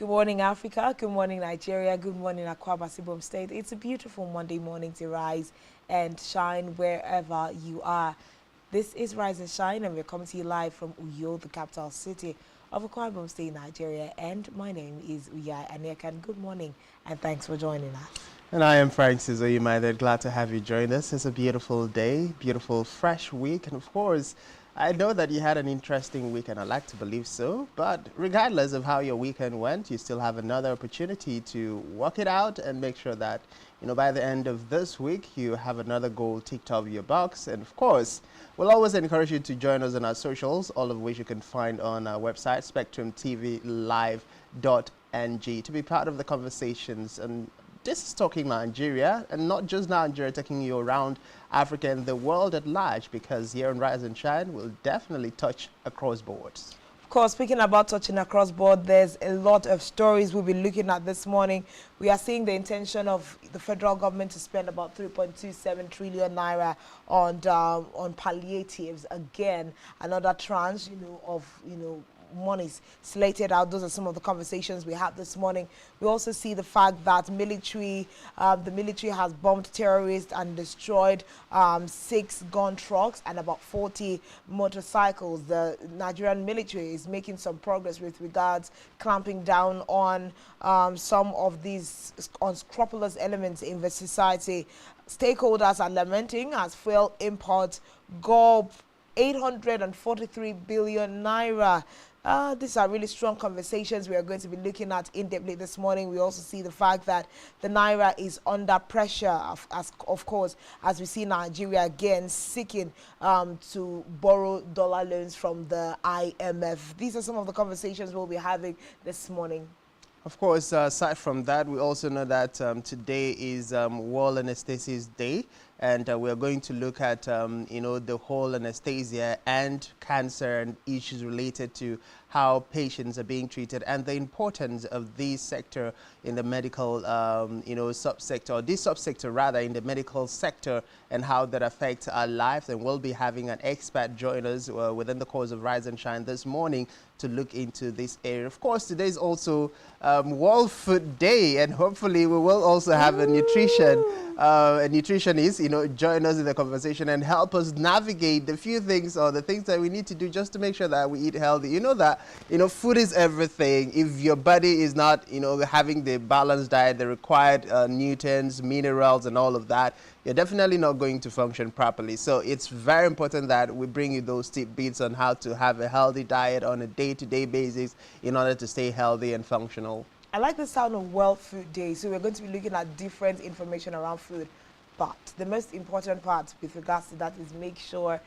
Good morning, Africa. Good morning, Nigeria. Good morning, Akwa Ibom State. It's a beautiful Monday morning to rise and shine wherever you are. This is Rise and Shine, and we're coming to you live from Uyo, the capital city of Akwa Ibom State, Nigeria. And my name is Uyai Anekan. Good morning, and thanks for joining us. And I am Francis Oyumaide. Glad to have you join us. It's a beautiful day, beautiful fresh week, and of course, I know that you had an interesting weekend. I like to believe so. But regardless of how your weekend went, you still have another opportunity to work it out and make sure that, by the end of this week, you have another goal ticked off your box. And of course, we'll always encourage you to join us on our socials, all of which you can find on our website, spectrumtvlive.ng, to be part of the conversations. And this is Talking Nigeria, and not just Nigeria, taking you around Africa and the world at large, because here on Rise and Shine, we'll definitely touch across borders. Of course, speaking about touching across board, there's a lot of stories we'll be looking at this morning. We are seeing the intention of the federal government to spend about 3.27 trillion naira on palliatives. Again, another tranche, of monies slated out. Those are some of the conversations we had this morning. We also see the fact that the military has bombed terrorists and destroyed 6 gun trucks and about 40 motorcycles. The Nigerian military is making some progress with regards clamping down on some of these unscrupulous elements in the society. Stakeholders are lamenting as fuel imports go 843 billion naira. These are really strong conversations we are going to be looking at in-depthly this morning. We also see the fact that the naira is under pressure, of course, as we see Nigeria again seeking to borrow dollar loans from the IMF. These are some of the conversations we'll be having this morning. Of course, aside from that, we also know that today is World Anesthesia Day, and we are going to look at, the whole anesthesia and cancer and issues related to how patients are being treated and the importance of this sector in the medical, subsector, or this subsector rather in the medical sector, and how that affects our lives. And we'll be having an expert join us within the course of Rise and Shine this morning to look into this area. Of course, today is also World Food Day, and hopefully we will also have a nutritionist, join us in the conversation and help us navigate the few things or the things that we need to do just to make sure that we eat healthy. You know that, food is everything. If your body is not, having the balanced diet, the required nutrients, minerals, and all of that, you're definitely not going to function properly. So it's very important that we bring you those tidbits on how to have a healthy diet on a day-to-day basis in order to stay healthy and functional. I like the sound of World Food Day, so we're going to be looking at different information around food. But the most important part with regards to that is make sure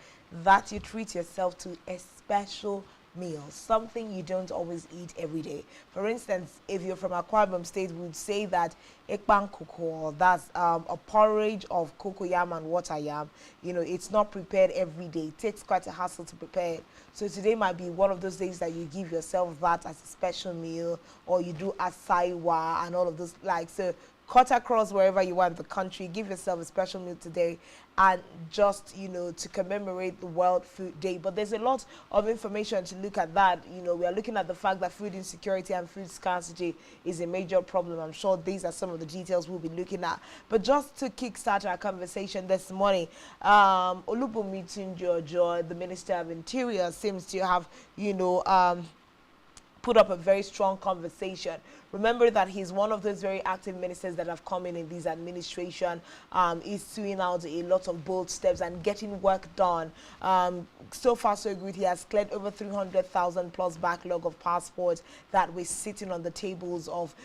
that you treat yourself to a special meal, something you don't always eat every day. For instance, if you're from Akwa Ibom State, we would say that ekpan koko, that's a porridge of cocoyam and water yam. It's not prepared every day. It takes quite a hassle to prepare it. So today might be one of those days that you give yourself that as a special meal, or you do asaiwa and all of those. So cut across wherever you are in the country, give yourself a special meal today, and just, to commemorate the World Food Day. But there's a lot of information to look at that. We are looking at the fact that food insecurity and food scarcity is a major problem. I'm sure these are some of the details we'll be looking at. But just to kickstart our conversation this morning, Olubunmi Tunjojo, the Minister of Interior, seems to have, put up a very strong conversation. Remember that he's one of those very active ministers that have come in this administration. He's doing out a lot of bold steps and getting work done. So far, so good. He has cleared over 300,000 plus backlog of passports that were sitting on the tables of,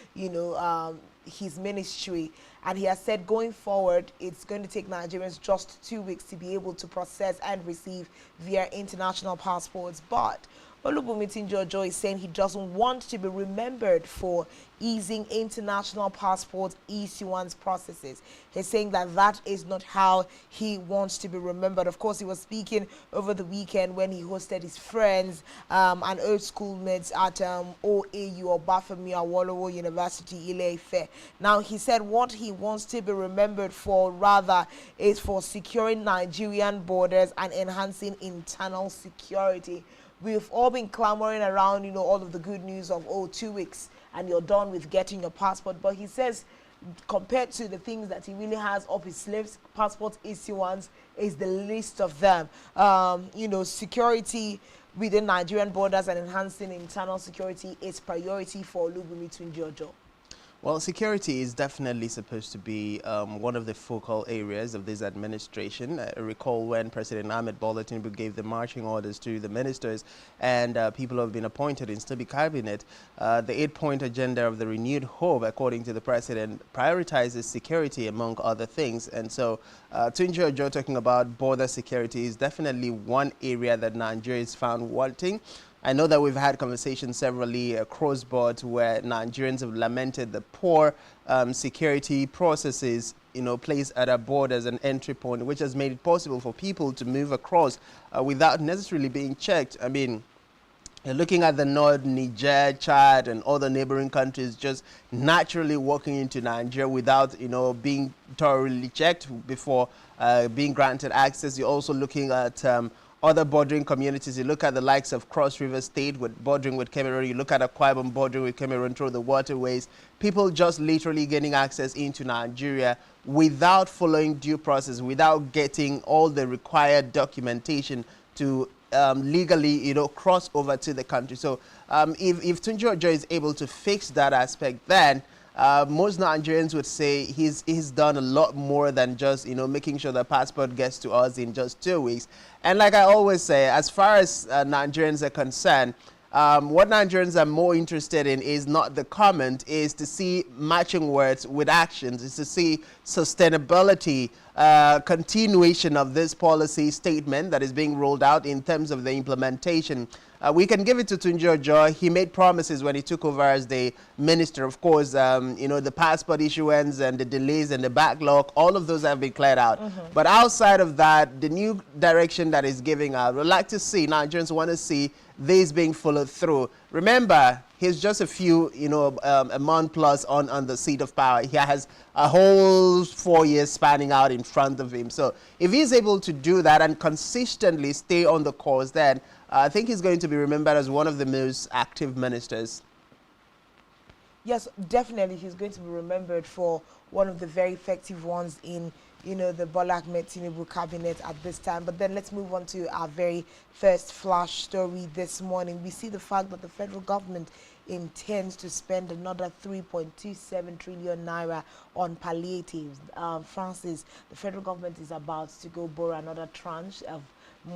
his ministry. And he has said going forward, it's going to take Nigerians just 2 weeks to be able to process and receive their international passports. But Olubunmi Tunjojo is saying he doesn't want to be remembered for easing international passport issuance processes. He's saying that is not how he wants to be remembered. Of course, he was speaking over the weekend when he hosted his friends and old schoolmates at OAU, or Bafemi Awolowo University, Ile-Ife. Now, he said what he wants to be remembered for, rather, is for securing Nigerian borders and enhancing internal security. We've all been clamoring around, all of the good news of, 2 weeks. and you're done with getting your passport. But he says, compared to the things that he really has up his sleeves, passport issuance is the least of them. You know, security within Nigerian borders and enhancing internal security is priority for Olubunmi Tunji-Ojo. Well, security is definitely supposed to be one of the focal areas of this administration. I recall when President Ahmed Bola Tinubu gave the marching orders to the ministers and people who have been appointed in Stubi Cabinet. The 8-point agenda of the renewed hope, according to the president, prioritizes security among other things. And so Tunji-Ojo talking about border security is definitely one area that Nigeria is found wanting. I know that we've had conversations severally across board where Nigerians have lamented the poor security processes, you know, placed at our borders and entry point, which has made it possible for people to move across without necessarily being checked. I mean, looking at the north, Niger, Chad, and other neighboring countries just naturally walking into Nigeria without, you know, being thoroughly checked before being granted access. You're also looking at other bordering communities. You look at the likes of Cross River State with bordering with Cameroon. You look at Akwa Ibom bordering with Cameroon through the waterways. People just literally getting access into Nigeria without following due process, without getting all the required documentation to legally, you know, cross over to the country. So if Tunji-Ojo is able to fix that aspect, then most Nigerians would say he's done a lot more than just, you know, making sure the passport gets to us in just 2 weeks. And like I always say, as far as Nigerians are concerned, what Nigerians are more interested in is not the comment, is to see matching words with actions, is to see sustainability, continuation of this policy statement that is being rolled out in terms of the implementation. We can give it to Tunji-Ojo. He made promises when he took over as the minister. Of course, you know, the passport issuance and the delays and the backlog, all of those have been cleared out. But outside of that, the new direction that is giving out, we'd like to see, Nigerians want to see this being followed through. Remember, he's just a few, you know, a month plus on the seat of power. He has a whole 4 years spanning out in front of him. So if he's able to do that and consistently stay on the course, then I think he's going to be remembered as one of the most active ministers. Yes, definitely. He's going to be remembered for one of the very effective ones in, you know, the Bola Ahmed Tinubu cabinet at this time. But then let's move on to our very first flash story this morning. We see the fact that the federal government intends to spend another 3.27 trillion naira on palliatives. Francis, the federal government is about to go borrow another tranche of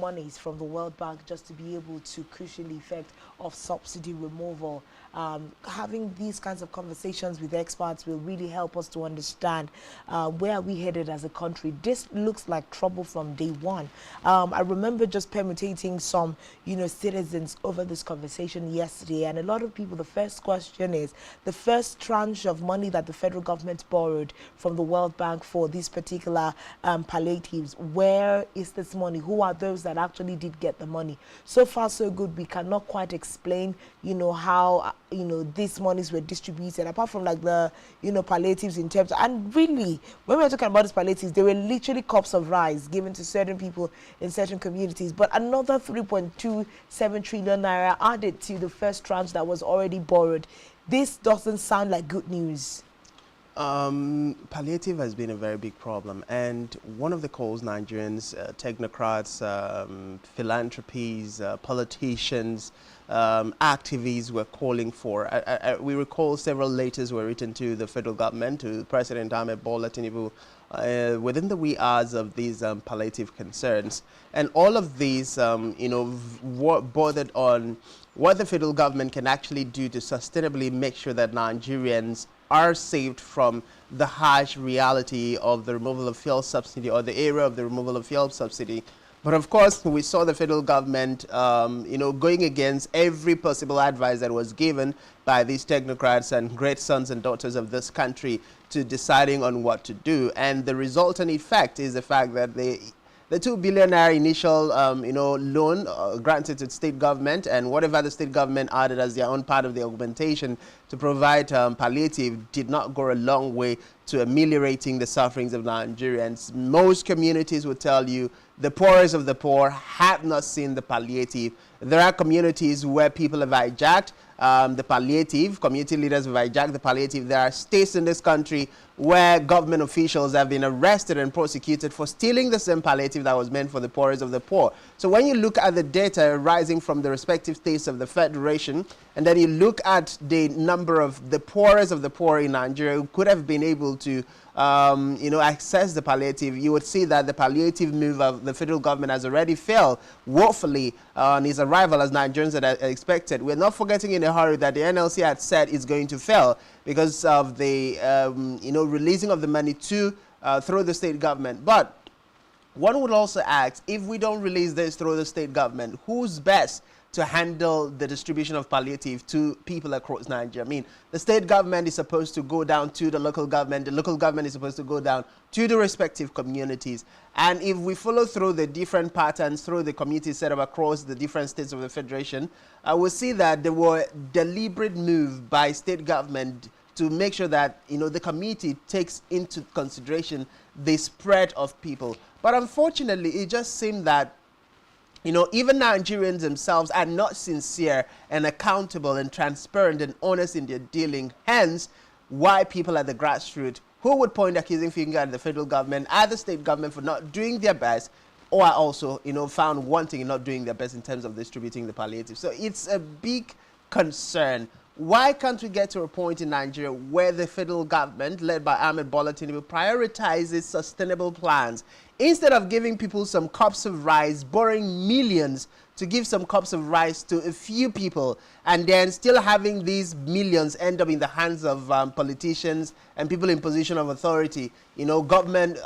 monies from the World Bank just to be able to cushion the effect of subsidy removal. Having these kinds of conversations with experts will really help us to understand where are we headed as a country. This looks like trouble from day one. I remember just permutating some, you know, citizens over this conversation yesterday, and a lot of people, the first question is, the first tranche of money that the federal government borrowed from the World Bank for these particular palliatives, where is this money? Who are those that actually did get the money? So far, so good. We cannot quite explain, you know, how, you know, these monies were distributed, apart from like the, you know, palliatives in terms, and really, when we were talking about these palliatives, they were literally cups of rice given to certain people in certain communities. But another 3.27 trillion naira added to the first tranche that was already borrowed. This doesn't sound like good news. Palliative has been a very big problem, and one of the calls Nigerians, technocrats, philanthropies, politicians, activists were calling for. We recall several letters were written to the federal government, to President Ahmed Bola Tinubu, within the wee hours of these palliative concerns. And all of these, you know, bordered on what the federal government can actually do to sustainably make sure that Nigerians are saved from the harsh reality of the removal of fuel subsidy, or the era of the removal of fuel subsidy. But of course, we saw the federal government, you know, going against every possible advice that was given by these technocrats and great sons and daughters of this country to deciding on what to do. And the resultant effect is the fact that the 2 billion naira initial, you know, loan granted to the state government, and whatever the state government added as their own part of the augmentation to provide palliative, did not go a long way to ameliorating the sufferings of Nigerians. Most communities would tell you the poorest of the poor have not seen the palliative. There are communities where people have hijacked the palliative. Community leaders have hijacked the palliative. There are states in this country where government officials have been arrested and prosecuted for stealing the same palliative that was meant for the poorest of the poor. So when you look at the data arising from the respective states of the Federation, and then you look at the number of the poorest of the poor in Nigeria who could have been able to access the palliative, you would see that the palliative move of the federal government has already failed woefully on his arrival, as Nigerians had expected. We're not forgetting in a hurry that the NLC had said it's going to fail because of the releasing of the money through the state government. But one would also ask, if we don't release this through the state government, who's best to handle the distribution of palliative to people across Nigeria? I mean, the state government is supposed to go down to the local government is supposed to go down to the respective communities. And if we follow through the different patterns through the communities set up across the different states of the Federation, we'll see that there were deliberate move by state government to make sure that the community takes into consideration the spread of people. But unfortunately, it just seemed that even Nigerians themselves are not sincere and accountable and transparent and honest in their dealing. Hence, why people at the grassroots who would point the accusing finger at the federal government, at the state government for not doing their best, or are also, found wanting and not doing their best in terms of distributing the palliative. So it's a big concern. Why can't we get to a point in Nigeria where the federal government, led by Ahmed Bola Tinubu, prioritizes sustainable plans instead of giving people some cups of rice, borrowing millions to give some cups of rice to a few people, and then still having these millions end up in the hands of politicians and people in position of authority, government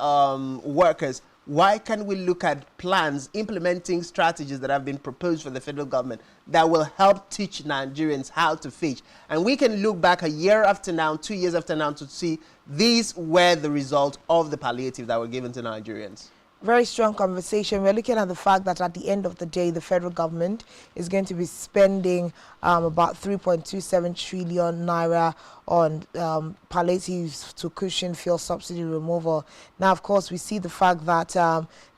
workers? Why can't we look at plans, implementing strategies that have been proposed for the federal government that will help teach Nigerians how to fish? And we can look back a year after now, 2 years after now, to see these were the result of the palliative that were given to Nigerians. Very strong conversation. We're looking at the fact that at the end of the day, the federal government is going to be spending about 3.27 trillion naira on palliatives to cushion fuel subsidy removal. Now, of course, we see the fact that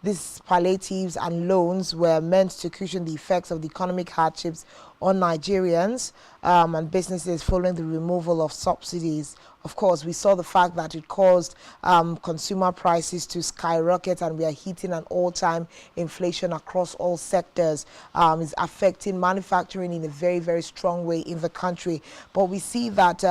these palliatives and loans were meant to cushion the effects of the economic hardships on Nigerians and businesses following the removal of subsidies. Of course, we saw the fact that it caused consumer prices to skyrocket, and we are hitting an all-time inflation across all sectors. It's affecting manufacturing in a very, very strong way in the country. But we see that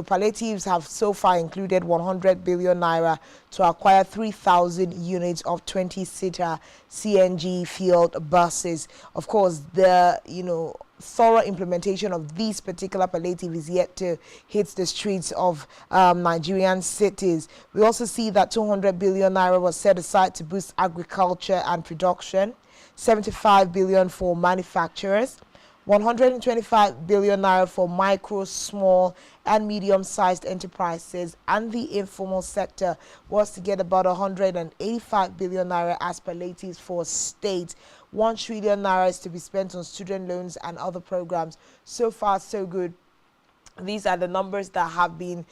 palliatives have so far included 100 billion naira to acquire 3,000 units of 20-seater CNG fueled buses. Of course, the thorough implementation of these particular palliative is yet to hit the streets of Nigerian cities. We also see that 200 billion naira was set aside to boost agriculture and production, 75 billion for manufacturers, 125 billion naira for micro, small and medium-sized enterprises, and the informal sector was to get about 185 billion naira as palliatives for states. 1 trillion naira is to be spent on student loans and other programs. So far, so good. These are the numbers that have been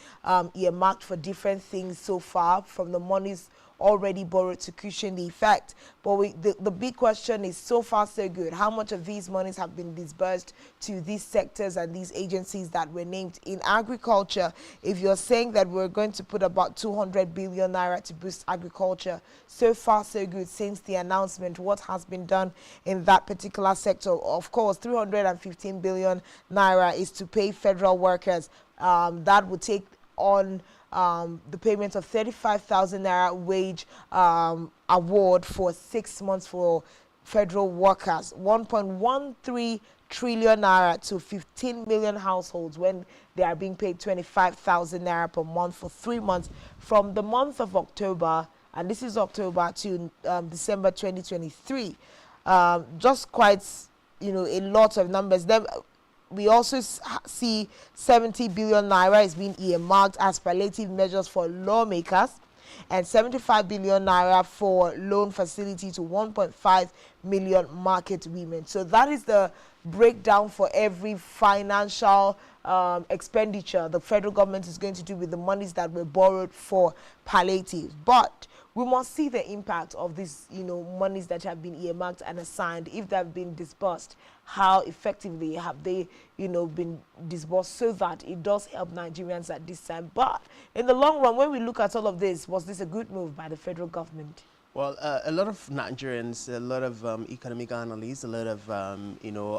earmarked for different things so far, from the monies already borrowed to cushion the effect. But the big question is, so far so good. How much of these monies have been disbursed to these sectors and these agencies that were named? In agriculture, if you're saying that we're going to put about 200 billion naira to boost agriculture, so far so good since the announcement. What has been done in that particular sector? Of course, 315 billion naira is to pay federal workers. That would take on the payment of 35,000 naira wage award for 6 months for federal workers, 1.13 trillion naira to 15 million households when they are being paid 25,000 naira per month for 3 months from the month of October, and this is October, to December 2023. Just quite, a lot of numbers. Then we also see 70 billion naira is being earmarked as palliative measures for lawmakers, and 75 billion naira for loan facility to 1.5 million market women. So that is the breakdown for every financial expenditure the federal government is going to do with the monies that were borrowed for palliatives. But we must see the impact of these, monies that have been earmarked and assigned, if they have been disbursed, how effectively have they, been disbursed, so that it does help Nigerians at this time. But in the long run, when we look at all of this, was this a good move by the federal government? Well, a lot of Nigerians, a lot of economic analysts, a lot of,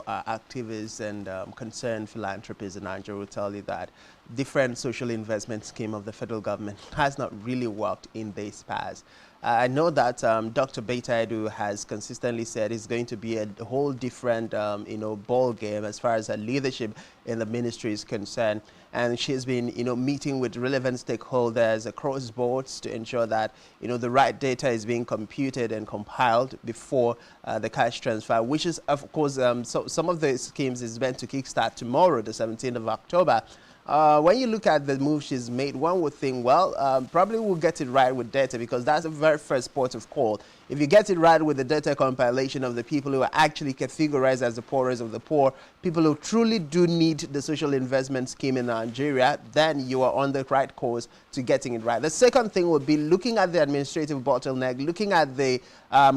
activists and concerned philanthropists in Nigeria will tell you that different social investment scheme of the federal government has not really worked in this past. I know that Dr. Beta Edu has consistently said it's going to be a whole different, ball game as far as her leadership in the ministry is concerned. And she's been, meeting with relevant stakeholders across boards to ensure that, the right data is being computed and compiled before the cash transfer, which is, of course, so some of the schemes is meant to kickstart tomorrow, the 17th of October. When you look at the move she's made, one would think, well, probably we'll get it right with data, because that's the very first port of call. If you get it right with the data compilation of the people who are actually categorized as the poorest of the poor, people who truly do need the social investment scheme in Nigeria, then you are on the right course to getting it right. The second thing would be looking at the administrative bottleneck, looking at the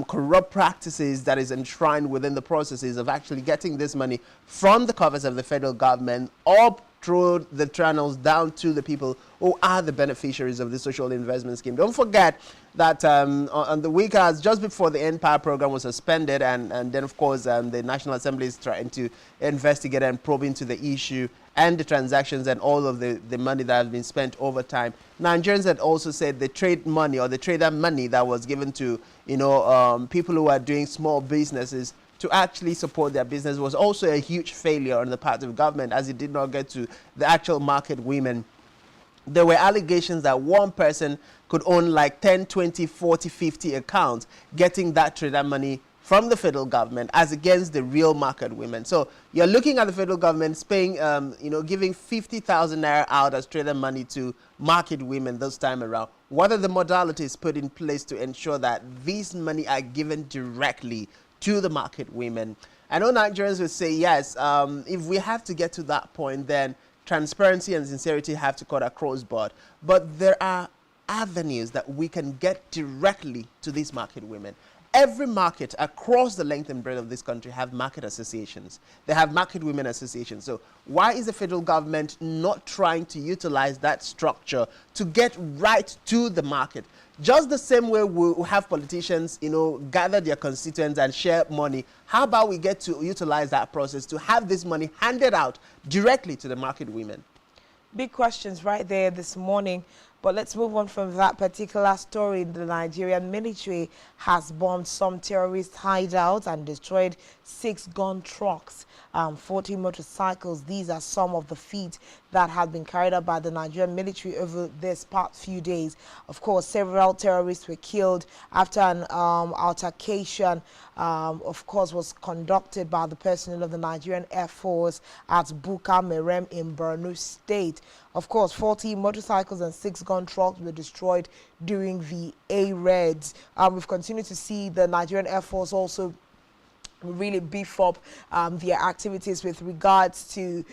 corrupt practices that is enshrined within the processes of actually getting this money from the coffers of the federal government up through the channels down to the people who are the beneficiaries of the social investment scheme. Don't forget that on the week as just before the Empire program was suspended, and then of course the National Assembly is trying to investigate and probe into the issue and the transactions and all of the money that has been spent over time. Nigerians had also said the trade money or the trader money that was given to people who are doing small businesses to actually support their business was also a huge failure on the part of government, as it did not get to the actual market women. There were allegations that one person could own like 10, 20, 40, 50 accounts, getting that trader money from the federal government as against the real market women. So you're looking at the federal government paying, giving 50,000 naira out as trader money to market women this time around. What are the modalities put in place to ensure that these money are given directly to the market women? I know Nigerians will say, yes, if we have to get to that point, then transparency and sincerity have to cut across board. But there are avenues that we can get directly to these market women. Every market across the length and breadth of this country have market associations. They have market women associations. So why is the federal government not trying to utilize that structure to get right to the market? Just the same way we have politicians, gather their constituents and share money. How about we get to utilize that process to have this money handed out directly to the market women? Big questions right there this morning. But let's move on from that particular story. The Nigerian military has bombed some terrorist hideouts and destroyed 6 gun trucks, 40 motorcycles. These are some of the feats that have been carried out by the Nigerian military over this past few days. Of course, several terrorists were killed after an altercation, of course, was conducted by the personnel of the Nigerian Air Force at Buka Merem in Borno State. Of course, 40 motorcycles and 6 gun trucks were destroyed during the A-raids. We've continued to see the Nigerian Air Force also really beef up their activities with regards to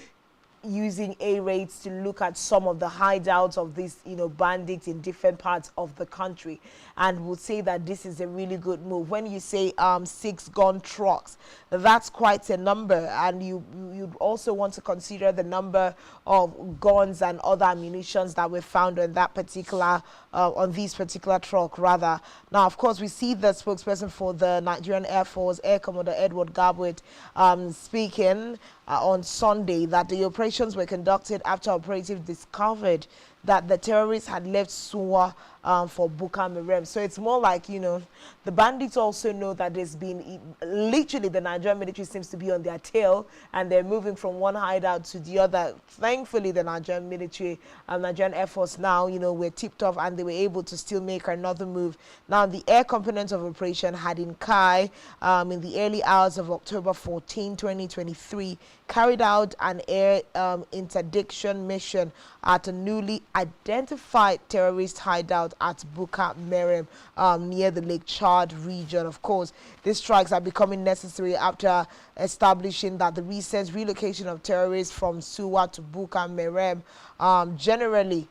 using A-raids to look at some of the hideouts of these, bandits in different parts of the country, and would say that this is a really good move. When you say 6 gun trucks, that's quite a number, and you'd also want to consider the number of guns and other ammunitions that were found on that particular on these particular truck rather. Now, of course, we see the spokesperson for the Nigerian Air Force, Air Commodore Edward Gabwit, speaking on Sunday that the operations were conducted after operatives discovered that the terrorists had left Suwa for Buka Merem. So it's more like, the bandits also know that there's been, literally the Nigerian military seems to be on their tail, and they're moving from one hideout to the other. Thankfully, the Nigerian military and Nigerian Air Force now, were tipped off, and they were able to still make another move. Now, the air component of operation had in Kai in the early hours of October 14, 2023, carried out an air interdiction mission at a newly identified terrorist hideout at Buka Merem near the Lake Chad region. Of course, these strikes are becoming necessary after establishing that the recent relocation of terrorists from Suwa to Buka Merem generally,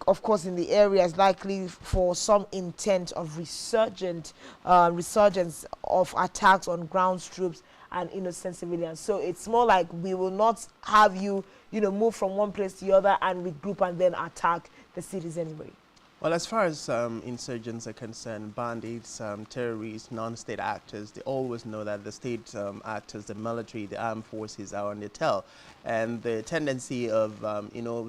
of course, in the area is likely for some intent of resurgence of attacks on ground troops and innocent civilians. So it's more like we will not have you, move from one place to the other and regroup and then attack the cities anyway. Well, as far as insurgents are concerned, bandits, terrorists, non-state actors, they always know that the state actors, the military, the armed forces are on the tail. And the tendency of,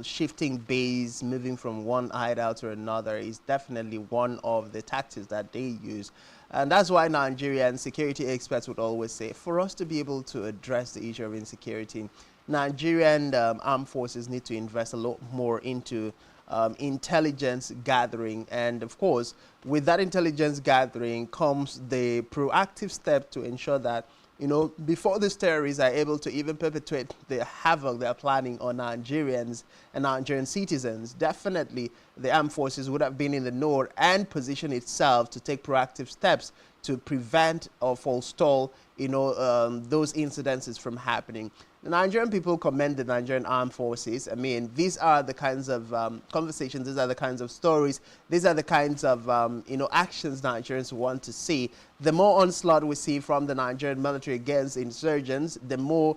shifting base, moving from one hideout to another is definitely one of the tactics that they use. And that's why Nigerian security experts would always say, for us to be able to address the issue of insecurity, Nigerian armed forces need to invest a lot more into intelligence gathering. And of course, with that intelligence gathering comes the proactive step to ensure that, before these terrorists are able to even perpetuate the havoc they're planning on Nigerians and Nigerian citizens, definitely the armed forces would have been in the know and position itself to take proactive steps to prevent or forestall, those incidences from happening. The Nigerian people commend the Nigerian armed forces. I mean, these are the kinds of conversations, these are the kinds of stories, these are the kinds of, actions Nigerians want to see. The more onslaught we see from the Nigerian military against insurgents, the more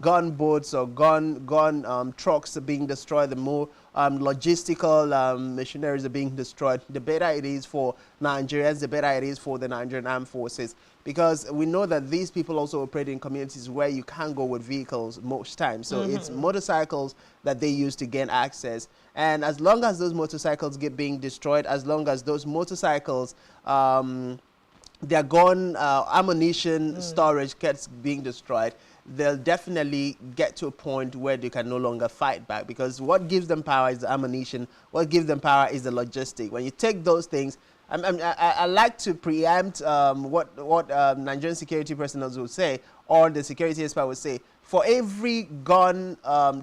gunboats or gun trucks are being destroyed, the more logistical machineries are being destroyed, the better it is for Nigerians, the better it is for the Nigerian armed forces. Because we know that these people also operate in communities where you can't go with vehicles most times. So it's motorcycles that they use to gain access. And as long as those motorcycles get being destroyed, as long as those motorcycles, their gun ammunition storage gets being destroyed, they'll definitely get to a point where they can no longer fight back. Because what gives them power is the ammunition. What gives them power is the logistic. When you take those things, I like to preempt what Nigerian security personnel will say, or the security expert will say. For every gun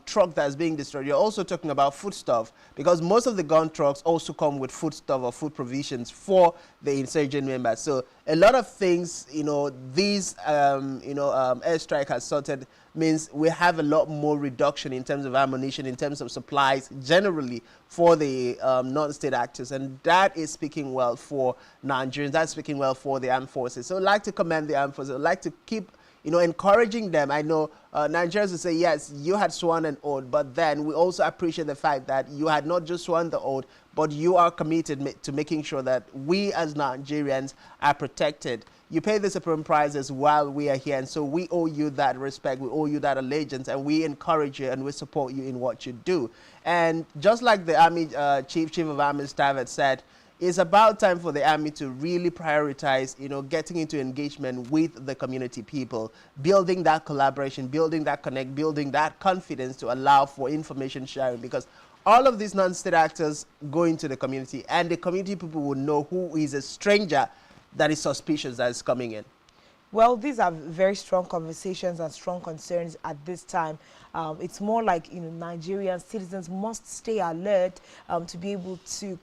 truck that's being destroyed, you're also talking about foodstuff, because most of the gun trucks also come with foodstuff or food provisions for the insurgent members. So a lot of things, these airstrike has sorted means we have a lot more reduction in terms of ammunition, in terms of supplies generally for the non-state actors, and that is speaking well for Nigerians. That's speaking well for the armed forces. So I'd like to commend the armed forces. I'd like to keep encouraging them. I know Nigerians will say, yes, you had sworn an oath, but then we also appreciate the fact that you had not just sworn the oath, but you are committed to making sure that we as Nigerians are protected. You pay the supreme prices while we are here, and so we owe you that respect, we owe you that allegiance, and we encourage you and we support you in what you do. And just like the Army Chief of Army Staff had said, it's about time for the Army to really prioritize, getting into engagement with the community people, building that collaboration, building that connect, building that confidence to allow for information sharing, because all of these non-state actors go into the community, and the community people will know who is a stranger that is suspicious that is coming in. Well, these are very strong conversations and strong concerns at this time. It's more like, Nigerian citizens must stay alert to be able to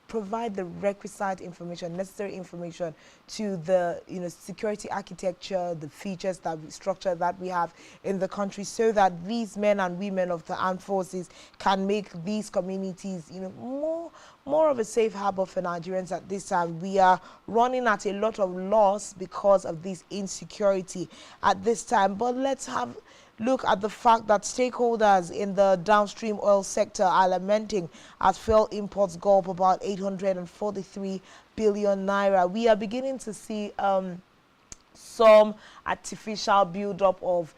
provide the requisite information, necessary information to the, security architecture, the features, structure that we have in the country, so that these men and women of the armed forces can make these communities, more of a safe harbor for Nigerians at this time. We are running at a lot of loss because of this insecurity at this time. But let's have look at the fact that stakeholders in the downstream oil sector are lamenting as fuel imports go up about 843 billion naira. We are beginning to see some artificial build-up of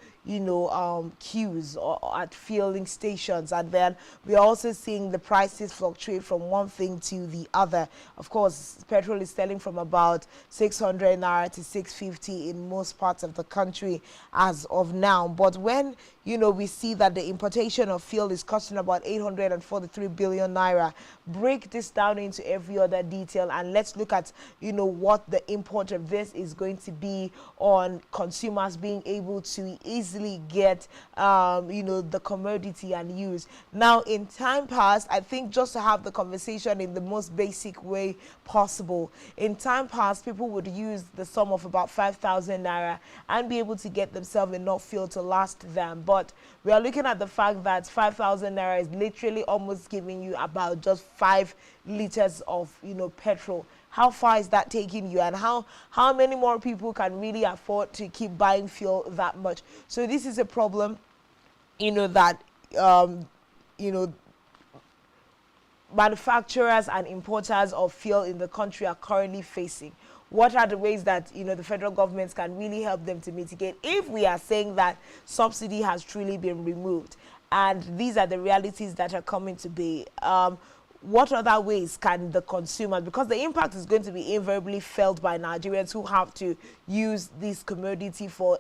queues or at fueling stations, and then we're also seeing the prices fluctuate from one thing to the other. Of course, petrol is selling from about 600 naira to 650 in most parts of the country as of now. But when we see that the importation of fuel is costing about 843 billion naira. Break this down into every other detail, and let's look at, what the import of this is going to be on consumers being able to easily get, the commodity and use. Now, in time past, I think just to have the conversation in the most basic way possible, in time past, people would use the sum of about 5,000 naira and be able to get themselves enough fuel to last them. But we are looking at the fact that 5,000 naira is literally almost giving you about just 5 liters of, petrol. How far is that taking you, and how many more people can really afford to keep buying fuel that much? So this is a problem, that, manufacturers and importers of fuel in the country are currently facing. What are the ways that, the federal government can really help them to mitigate, if we are saying that subsidy has truly been removed? And these are the realities that are coming to be. What other ways can the consumers, because the impact is going to be invariably felt by Nigerians who have to use this commodity for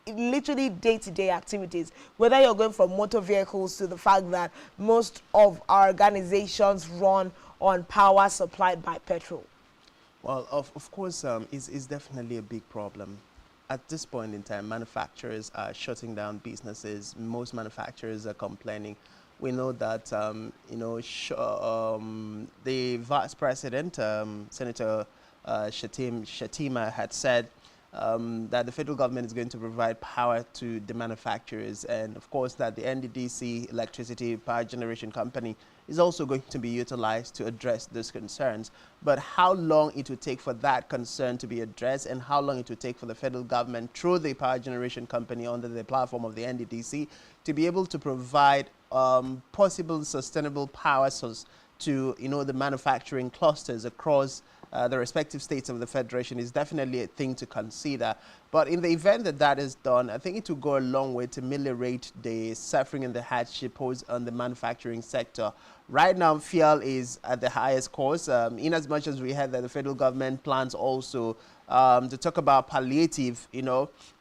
literally day-to-day activities, whether you're going from motor vehicles to the fact that most of our organizations run on power supplied by petrol. Well, of course, it's definitely a big problem. At this point in time, manufacturers are shutting down businesses. Most manufacturers are complaining. We know that, the Vice President, Senator Shatima, had said that the federal government is going to provide power to the manufacturers, and of course that the NDDC Electricity Power Generation Company is also going to be utilized to address those concerns. But how long it will take for that concern to be addressed, and how long it will take for the federal government through the power generation company under the platform of the NDDC to be able to provide possible sustainable power source to the manufacturing clusters across the respective states of the Federation is definitely a thing to consider. But in the event that that is done, I think it will go a long way to ameliorate the suffering and the hardship posed on the manufacturing sector. Right now, fuel is at the highest cost, in as much as we had that the federal government plans also to talk about palliative,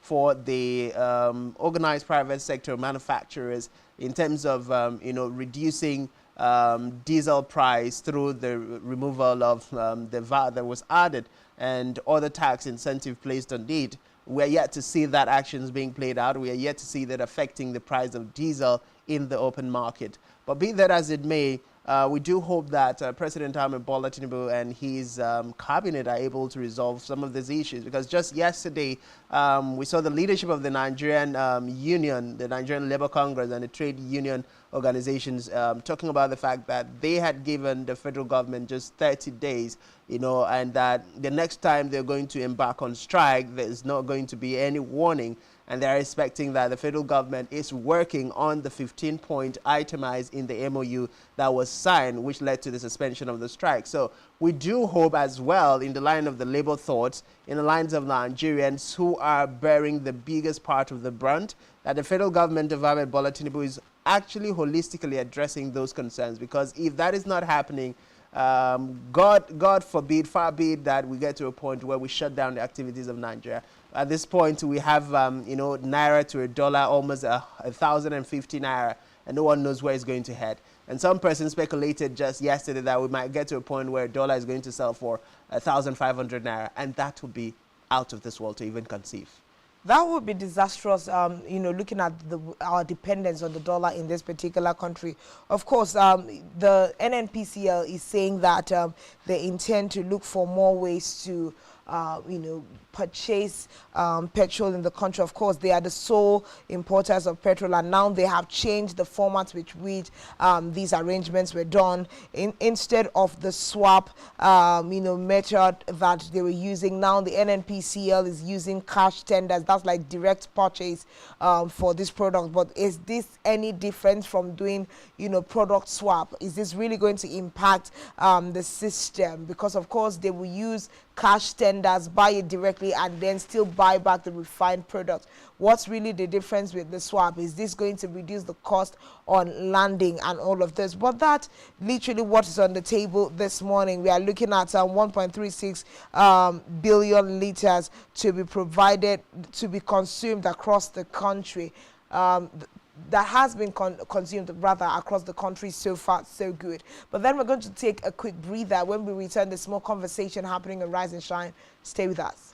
for the organized private sector manufacturers in terms of, reducing diesel price through the removal of the VAT that was added and other tax incentive placed on it. We are yet to see that actions being played out. We are yet to see that affecting the price of diesel in the open market. But be that as it may, we do hope that President Ahmed Bola Tinubu and his cabinet are able to resolve some of these issues, because just yesterday we saw the leadership of the Nigerian Union, the Nigerian Labour Congress, and the trade union organizations talking about the fact that they had given the federal government just 30 days, and that the next time they're going to embark on strike, there's not going to be any warning. And they're expecting that the federal government is working on the 15-point itemized in the MOU that was signed, which led to the suspension of the strike. So we do hope as well, in the line of the labor thoughts, in the lines of Nigerians who are bearing the biggest part of the brunt, that the federal government of Ahmed Bola Tinubu is actually holistically addressing those concerns. Because if that is not happening, God forbid, far be it that we get to a point where we shut down the activities of Nigeria. At this point, we have, naira to a dollar, almost 1,050 naira, and no one knows where it's going to head. And some person speculated just yesterday that we might get to a point where a dollar is going to sell for 1,500 naira, and that would be out of this world to even conceive. That would be disastrous, looking at our dependence on the dollar in this particular country. Of course, the NNPCL is saying that they intend to look for more ways to, purchase petrol in the country. Of course, they are the sole importers of petrol, and now they have changed the format with which these arrangements were done. Instead of the swap, method that they were using, now the NNPCL is using cash tenders. That's like direct purchase for this product. But is this any different from doing, product swap? Is this really going to impact the system? Because of course they will use cash tenders, buy it directly, and then still buy back the refined product. What's really the difference with the swap? Is this going to reduce the cost on landing and all of this? But that's literally what is on the table this morning. We are looking at 1.36 billion liters to be provided, to be consumed across the country. that has been consumed rather across the country so far, so good. But then we're going to take a quick breather. When we return, there's more conversation happening on Rise and Shine. Stay with us.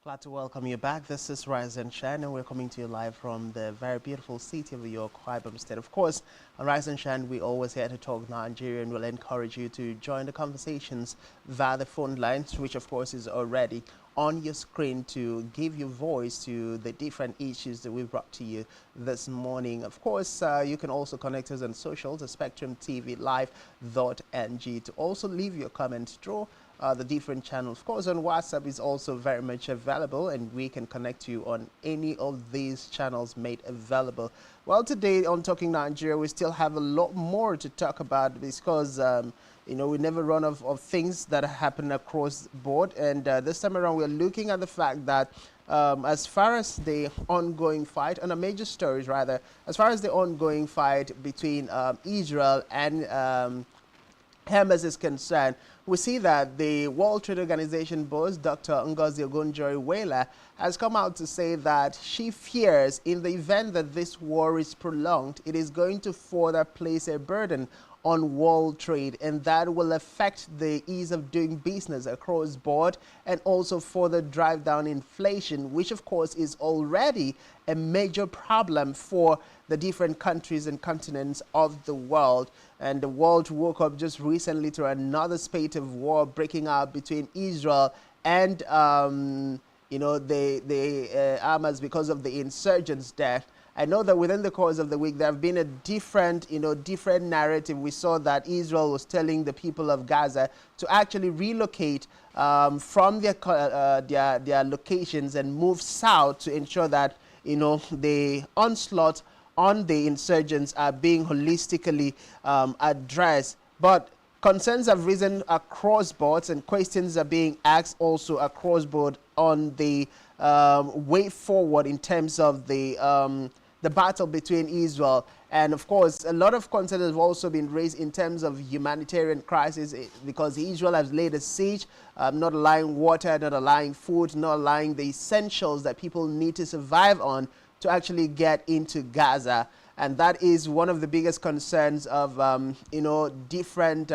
Glad to welcome you back. This is Rise and Shine, and we're coming to you live from the very beautiful city of York, Ibom State. Of course, on Rise and Shine, we're always here to talk Nigeria, and we'll encourage you to join the conversations via the phone lines, which of course is already on your screen to give you voice to the different issues that we've brought to you this morning. Of course, you can also connect us on socials at spectrumtvlive.ng to also leave your comments through the different channels. Of course, on WhatsApp is also very much available, and we can connect you on any of these channels made available. Well, today on Talking Nigeria, we still have a lot more to talk about because you know, we never run of things that happen across the board. And this time around, we're looking at the fact that as far as the ongoing fight, on a major stories rather, as far as the ongoing fight between Israel and Hamas is concerned, we see that the World Trade Organization boss, Dr. Ngozi Okonjo-Iweala, has come out to say that she fears in the event that this war is prolonged, it is going to further place a burden on world trade, and that will affect the ease of doing business across board and also further drive down inflation, which of course is already a major problem for the different countries and continents of the world. And the world woke up just recently to another spate of war breaking out between Israel and you know, the Hamas because of the insurgents there. I know that within the course of the week, there have been a different narrative. We saw that Israel was telling the people of Gaza to actually relocate from their locations and move south to ensure that, you know, the onslaught on the insurgents are being holistically addressed. But concerns have risen across boards, and questions are being asked also across board on the way forward in terms of the battle between Israel. And of course, a lot of concerns have also been raised in terms of humanitarian crisis because Israel has laid a siege, not allowing water, not allowing food, not allowing the essentials that people need to survive on to actually get into Gaza. And that is one of the biggest concerns of, you know, different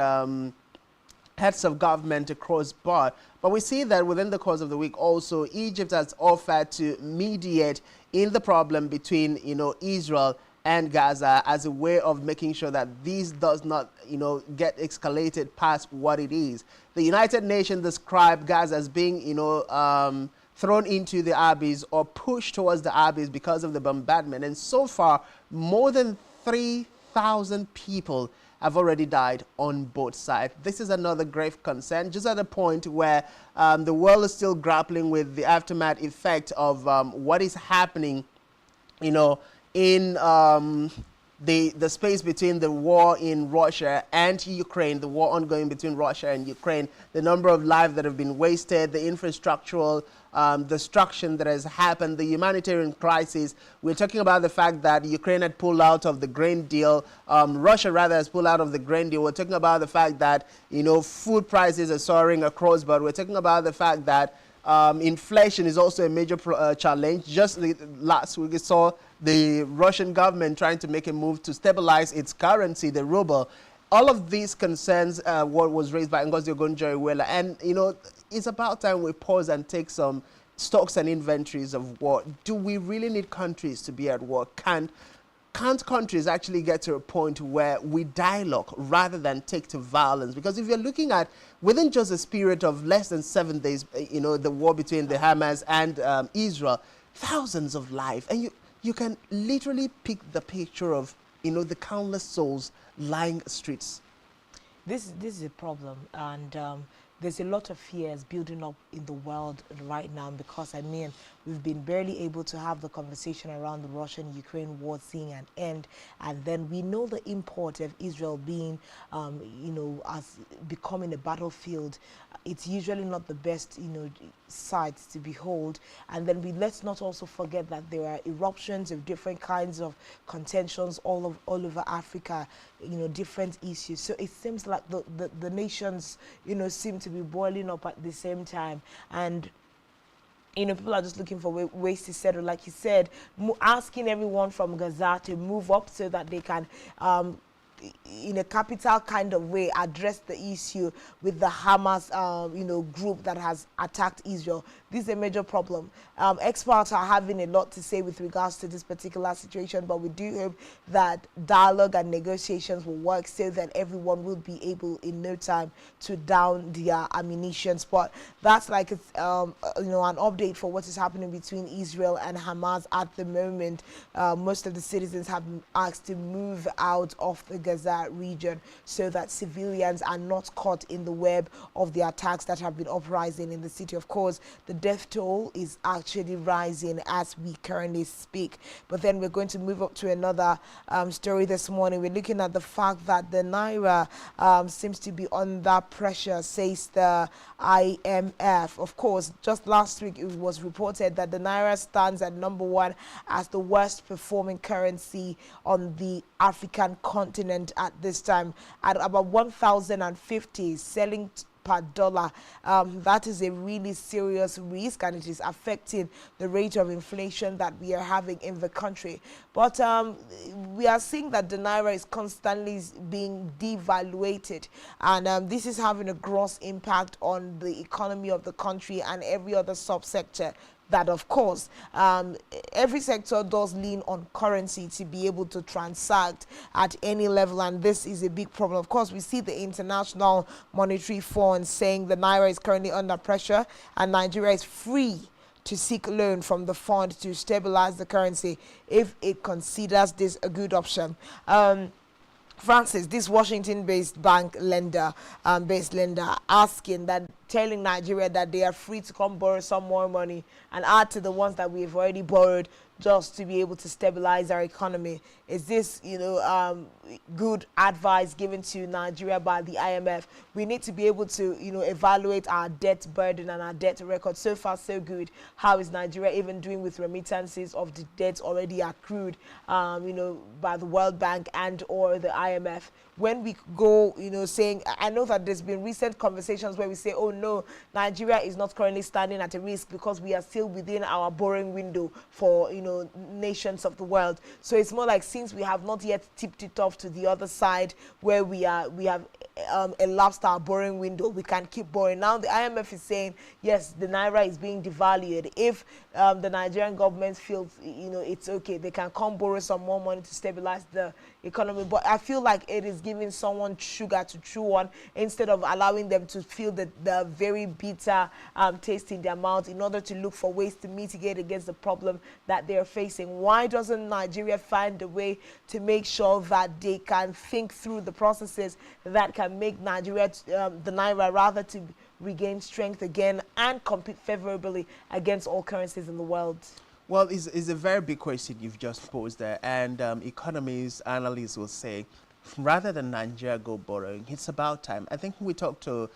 heads of government across board. But we see that within the course of the week also, Egypt has offered to mediate in the problem between, you know, Israel and Gaza as a way of making sure that this does not, you know, get escalated past what it is. The United Nations described Gaza as being, you know, thrown into the abyss or pushed towards the abyss because of the bombardment. And so far, more than 3,000 people have already died on both sides. This is another grave concern, just at a point where the world is still grappling with the aftermath effect of what is happening, you know, in the space between the war in Russia and Ukraine, the war ongoing between Russia and Ukraine, the number of lives that have been wasted, the infrastructural destruction that has happened, the humanitarian crisis. We're talking about the fact that Ukraine had pulled out of the grain deal. Russia rather has pulled out of the grain deal. We're talking about the fact that, you know, food prices are soaring across, but we're talking about the fact that inflation is also a major challenge. Just last week we saw the Russian government trying to make a move to stabilize its currency, the ruble. All of these concerns what was raised by Ngozi Okonjo-Iweala. And, you know, it's about time we pause and take some stocks and inventories of war. Do we really need countries to be at war? Can't countries actually get to a point where we dialogue rather than take to violence? Because if you're looking at within just a period of less than 7 days, you know, the war between the Hamas and Israel, thousands of lives, and you can literally pick the picture of, you know, the countless souls lying streets. This is a problem, and there's a lot of fears building up in the world right now, because, I mean, we've been barely able to have the conversation around the Russian-Ukraine war seeing an end, and then we know the import of Israel being, as becoming a battlefield. It's usually not the best, sight to behold. And then let's not also forget that there are eruptions of different kinds of contentions all over Africa, different issues. So it seems like the nations, seem to be boiling up at the same time. And people are just looking for ways to settle, like you said, asking everyone from Gaza to move up so that they can, in a capital kind of way, address the issue with the Hamas, group that has attacked Israel. This is a major problem. Experts are having a lot to say with regards to this particular situation, but we do hope that dialogue and negotiations will work so that everyone will be able in no time to down their ammunition. But that's like an update for what is happening between Israel and Hamas at the moment. Most of the citizens have been asked to move out of the Gaza region so that civilians are not caught in the web of the attacks that have been uprising in the city. Of course, the death toll is actually rising as we currently speak. But then we're going to move up to another story this morning. We're looking at the fact that the Naira seems to be under pressure, says the IMF. Of course, just last week it was reported that the Naira stands at #1 as the worst performing currency on the African continent at this time, at about 1,050, selling per dollar. That is a really serious risk, and it is affecting the rate of inflation that we are having in the country. But we are seeing that the Naira is constantly being devaluated, and this is having a gross impact on the economy of the country and every other subsector. That, of course, every sector does lean on currency to be able to transact at any level, and this is a big problem. Of course, we see the International Monetary Fund saying the Naira is currently under pressure and Nigeria is free to seek loan from the fund to stabilize the currency if it considers this a good option. Francis, this Washington-based bank lender, telling Nigeria that they are free to come borrow some more money and add to the ones that we've already borrowed, just to be able to stabilize our economy. Is this, good advice given to Nigeria by the IMF? We need to be able to, evaluate our debt burden and our debt record. So far, so good. How is Nigeria even doing with remittances of the debts already accrued, by the World Bank and or the IMF? When we go, saying, I know that there's been recent conversations where we say, oh no, Nigeria is not currently standing at a risk because we are still within our borrowing window for, nations of the world. So it's more like, since we have not yet tipped it off to the other side where we have elapsed our borrowing window, we can keep borrowing. Now the IMF is saying, yes, the Naira is being devalued. If the Nigerian government feels, it's okay, they can come borrow some more money to stabilize the economy. But I feel like it is giving someone sugar to chew on instead of allowing them to feel the very bitter taste in their mouth in order to look for ways to mitigate against the problem that they're facing. Why doesn't Nigeria find a way to make sure that they can think through the processes that can make Nigeria, the Naira rather, to regain strength again and compete favorably against all currencies in the world? Well, it's a very big question you've just posed there, and economists, analysts will say, rather than Nigeria go borrowing, it's about time. I think we talked to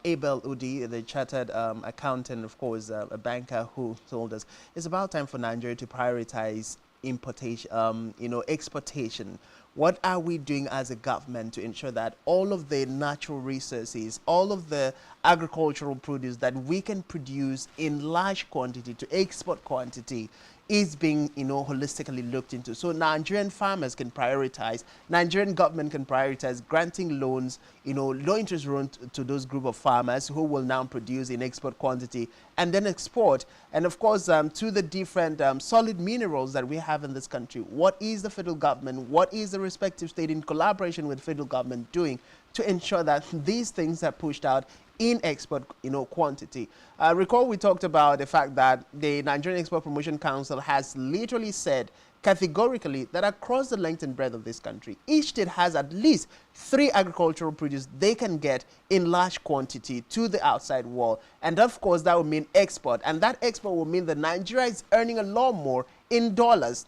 Abel Udi, the chartered accountant, of course, a banker, who told us it's about time for Nigeria to prioritize importation, exportation. What are we doing as a government to ensure that all of the natural resources, all of the agricultural produce that we can produce in large quantity to export quantity is being, holistically looked into? So Nigerian farmers can prioritize, Nigerian government can prioritize granting loans, low interest loans to those group of farmers who will now produce in export quantity and then export. And of course, to the different solid minerals that we have in this country, what is the federal government, what is the respective state in collaboration with federal government doing to ensure that these things are pushed out in export, quantity. Recall we talked about the fact that the Nigerian Export Promotion Council has literally said categorically that across the length and breadth of this country, each state has at least 3 agricultural produce they can get in large quantity to the outside world. And of course, that would mean export. And that export will mean that Nigeria is earning a lot more in dollars.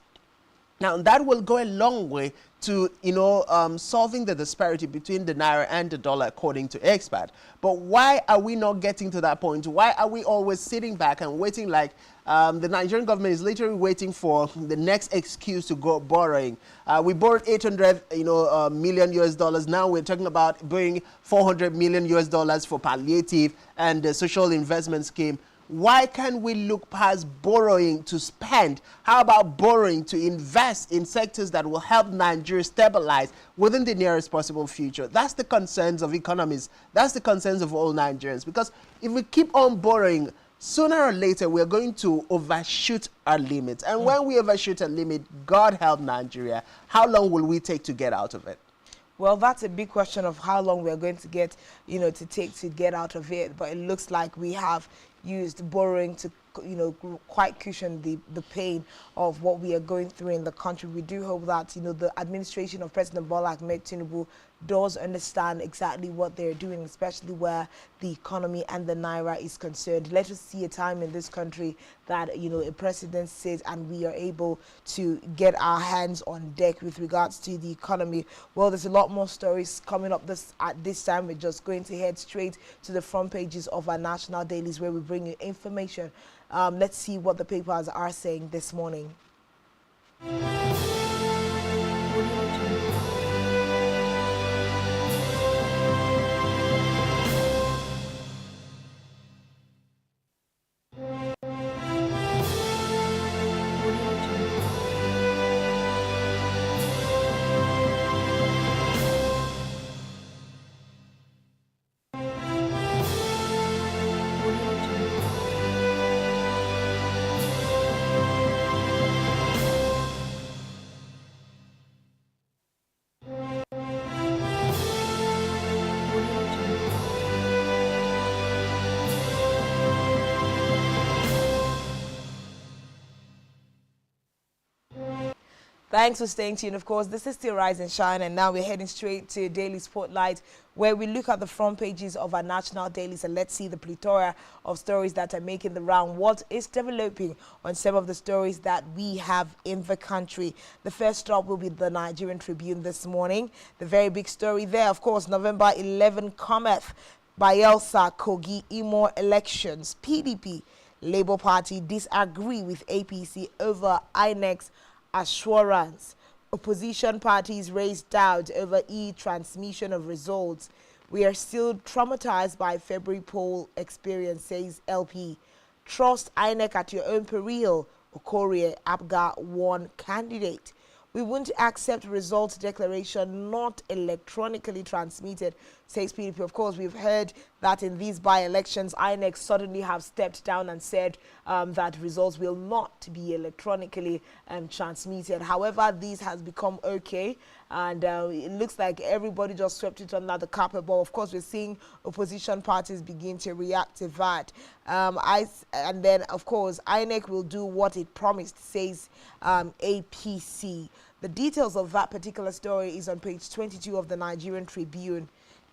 Now, that will go a long way to, solving the disparity between the naira and the dollar, according to experts. But why are we not getting to that point? Why are we always sitting back and waiting like the Nigerian government is literally waiting for the next excuse to go borrowing? We borrowed 800, million US dollars. Now we're talking about borrowing 400 million US dollars for palliative and the social investment scheme. Why can't we look past borrowing to spend? How about borrowing to invest in sectors that will help Nigeria stabilize within the nearest possible future? That's the concerns of economists. That's the concerns of all Nigerians. Because if we keep on borrowing, sooner or later we're going to overshoot our limits. And when we overshoot a limit, God help Nigeria, how long will we take to get out of it? Well, that's a big question of how long we're going to get, to take to get out of it. But it looks like we have used borrowing to, quite cushion the pain of what we are going through in the country. We do hope that, the administration of President Bola Ahmed Tinubu does understand exactly what they're doing, especially where the economy and the naira is concerned. Let us see a time in this country that, a president sits and we are able to get our hands on deck with regards to the economy. Well, there's a lot more stories coming up at this time. We're just going to head straight to the front pages of our national dailies where we bring you information. Let's see what the papers are saying this morning. Thanks for staying tuned. Of course, this is still Rise and Shine, and now we're heading straight to Daily Spotlight, where we look at the front pages of our national dailies and let's see the plethora of stories that are making the round. What is developing on some of the stories that we have in the country? The first stop will be the Nigerian Tribune this morning. The very big story there, of course, November 11 cometh. Bayelsa, Kogi, Imo elections. PDP, Labour Party disagree with APC over INEC's assurance. Opposition parties raised doubt over e-transmission of results. We are still traumatized by February poll experience, says LP. Trust INEC at your own peril. Okorie Abga one candidate. We won't accept results declaration not electronically transmitted, says PDP. Of course, we've heard that in these by-elections, INEC suddenly have stepped down and said that results will not be electronically transmitted. However, this has become okay, and it looks like everybody just swept it under the carpet. But of course, we're seeing opposition parties begin to react to that. And then, of course, INEC will do what it promised, says APC. The details of that particular story is on page 22 of the Nigerian Tribune.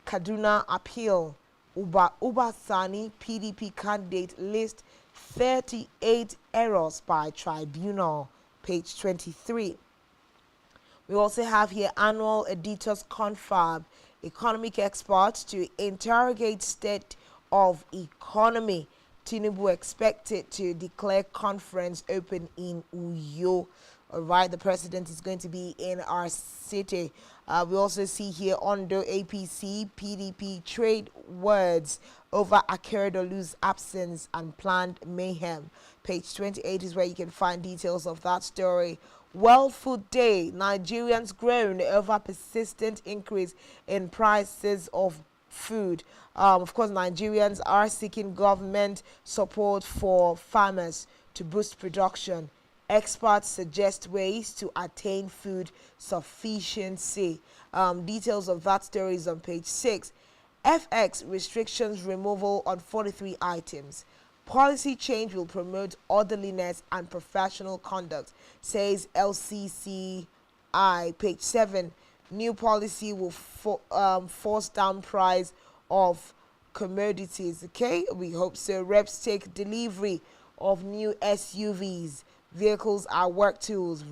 Kaduna appeal. Uba Sani, PDP candidate, list 38 errors by tribunal. Page 23. We also have here annual editors confab. Economic experts to interrogate state of economy. Tinubu expected to declare conference open in Uyo. All right, the president is going to be in our city. We also see here Ondo APC, PDP trade words over Akeredolu's absence and planned mayhem. Page 28 is where you can find details of that story. World Food Day, Nigerians groan over persistent increase in prices of food. Of course, Nigerians are seeking government support for farmers to boost production. Experts suggest ways to attain food sufficiency. Details of that story is on page 6. FX restrictions removal on 43 items. Policy change will promote orderliness and professional conduct, says LCCI. Page 7. New policy will force down price of commodities. Okay, we hope so. Reps take delivery of new SUVs. Vehicles are work tools.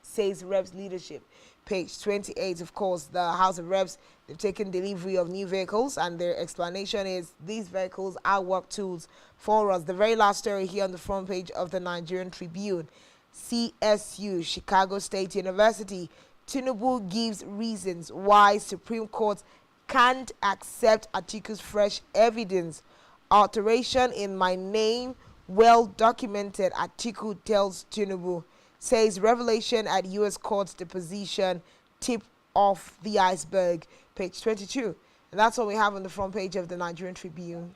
Says Reps leadership. Page 28, of course, the House of Reps, they've taken delivery of new vehicles, and their explanation is these vehicles are work tools for us. The very last story here on the front page of the Nigerian Tribune. CSU, Chicago State University. Tinubu gives reasons why Supreme Court can't accept Atiku's fresh evidence. Alteration in my name, well documented, Atiku tells Tinubu. Says revelation at U.S. court's deposition tip off the iceberg. Page 22. And that's what we have on the front page of the Nigerian Tribune.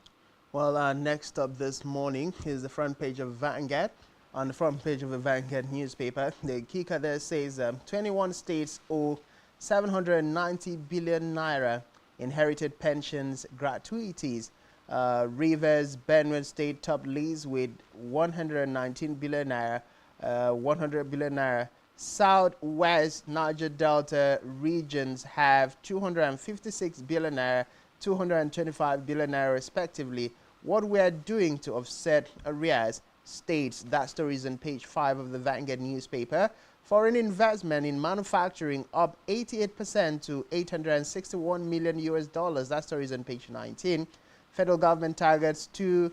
Well, next up this morning is the front page of Vanguard. On the front page of the Vanguard newspaper, the kicker there says 21 states owe 790 billion naira inherited pensions gratuities. Rivers, Benue State top leads with 119 billion naira. 100 billion naira. Southwest Niger Delta regions have 256 billion naira, 225 billion naira respectively. What we are doing to offset arrears, states. That story is on page 5 of the Vanguard newspaper. Foreign investment in manufacturing up 88% to 861 million US dollars. That story is on page 19. Federal government targets 2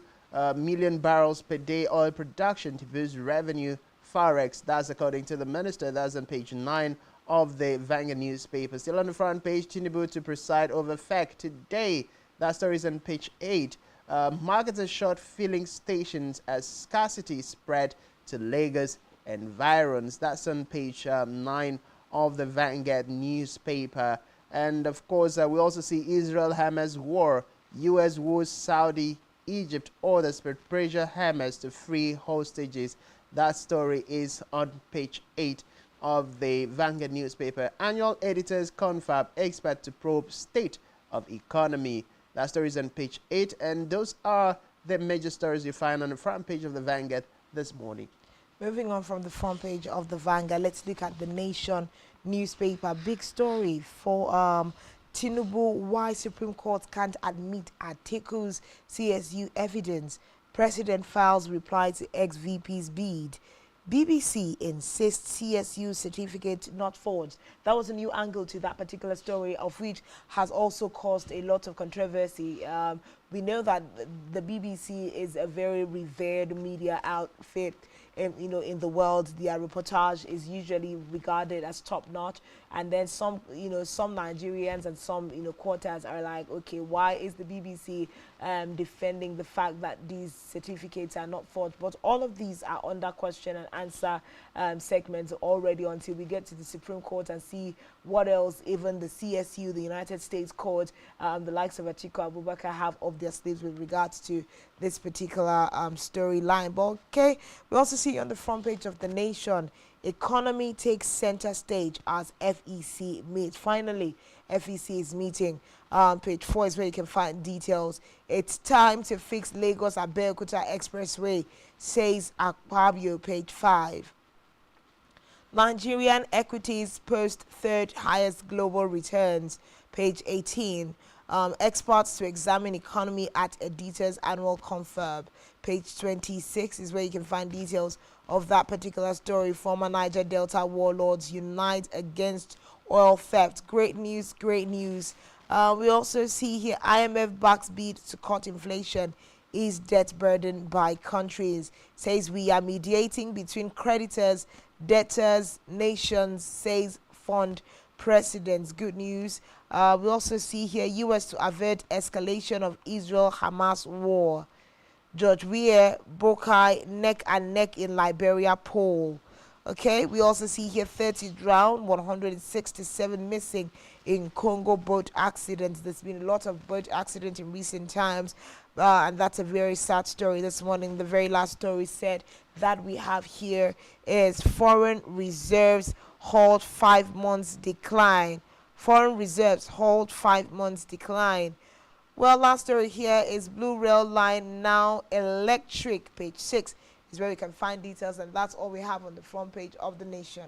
million barrels per day oil production to boost revenue. Forex, that's according to the minister. That's on page 9 of the Vanguard newspaper. Still on the front page, Tinubu to preside over FEC today. That story is on page 8. Markets are short filling stations as scarcity spread to Lagos environs. That's on page 9 of the Vanguard newspaper. And of course, we also see Israel-Hamas war. U.S. woos Saudi, Egypt orders pressure Hamas to free hostages. That story is on page 8 of the Vanguard newspaper. Annual editors confirm expert to probe state of economy. That story is on page 8, and those are the major stories you find on the front page of the Vanguard this morning. Moving on from the front page of the Vanguard, let's look at the Nation newspaper. Big story for Tinubu, why Supreme Court can't admit Atiku's CSU evidence. President files reply to ex-VP's bid. BBC insists CSU certificate not forged. That was a new angle to that particular story, of which has also caused a lot of controversy. We know that the BBC is a very revered media outfit. In the world, their reportage is usually regarded as top-notch, and then some Nigerians and some quarters are like, okay, why is the BBC defending the fact that these certificates are not forged? But all of these are under question and answer segments already, until we get to the Supreme Court and see what else even the CSU, the United States Court, the likes of Atiku Abubakar have up their sleeves with regards to this particular storyline. But okay, we also see on the front page of the Nation, economy takes center stage as FEC meets. Finally, FEC is meeting. Page 4 is where you can find details. It's time to fix Lagos Abeokuta Expressway, says Akpabio. Page 5. Nigerian equities post third highest global returns. Page 18. Experts to examine economy at Editors Annual Confab. Page 26 is where you can find details of that particular story. Former Niger Delta warlords unite against oil theft. Great news, great news. We also see here IMF backs bid to cut inflation, ease debt burden by countries. Says we are mediating between creditors, debtors, nations, says fund presidents. Good news. We also see here U.S. to avert escalation of Israel-Hamas war. George Weah, Bokai, neck and neck in Liberia poll. Okay, we also see here 30 drowned, 167 missing in Congo boat accidents. There's been a lot of boat accidents in recent times, and that's a very sad story this morning. The very last story said that we have here is foreign reserves halt 5 months decline. Foreign reserves halt 5 months decline. Well, last story here is Blue Rail Line now electric. Page 6 is where we can find details, and that's all we have on the front page of The Nation.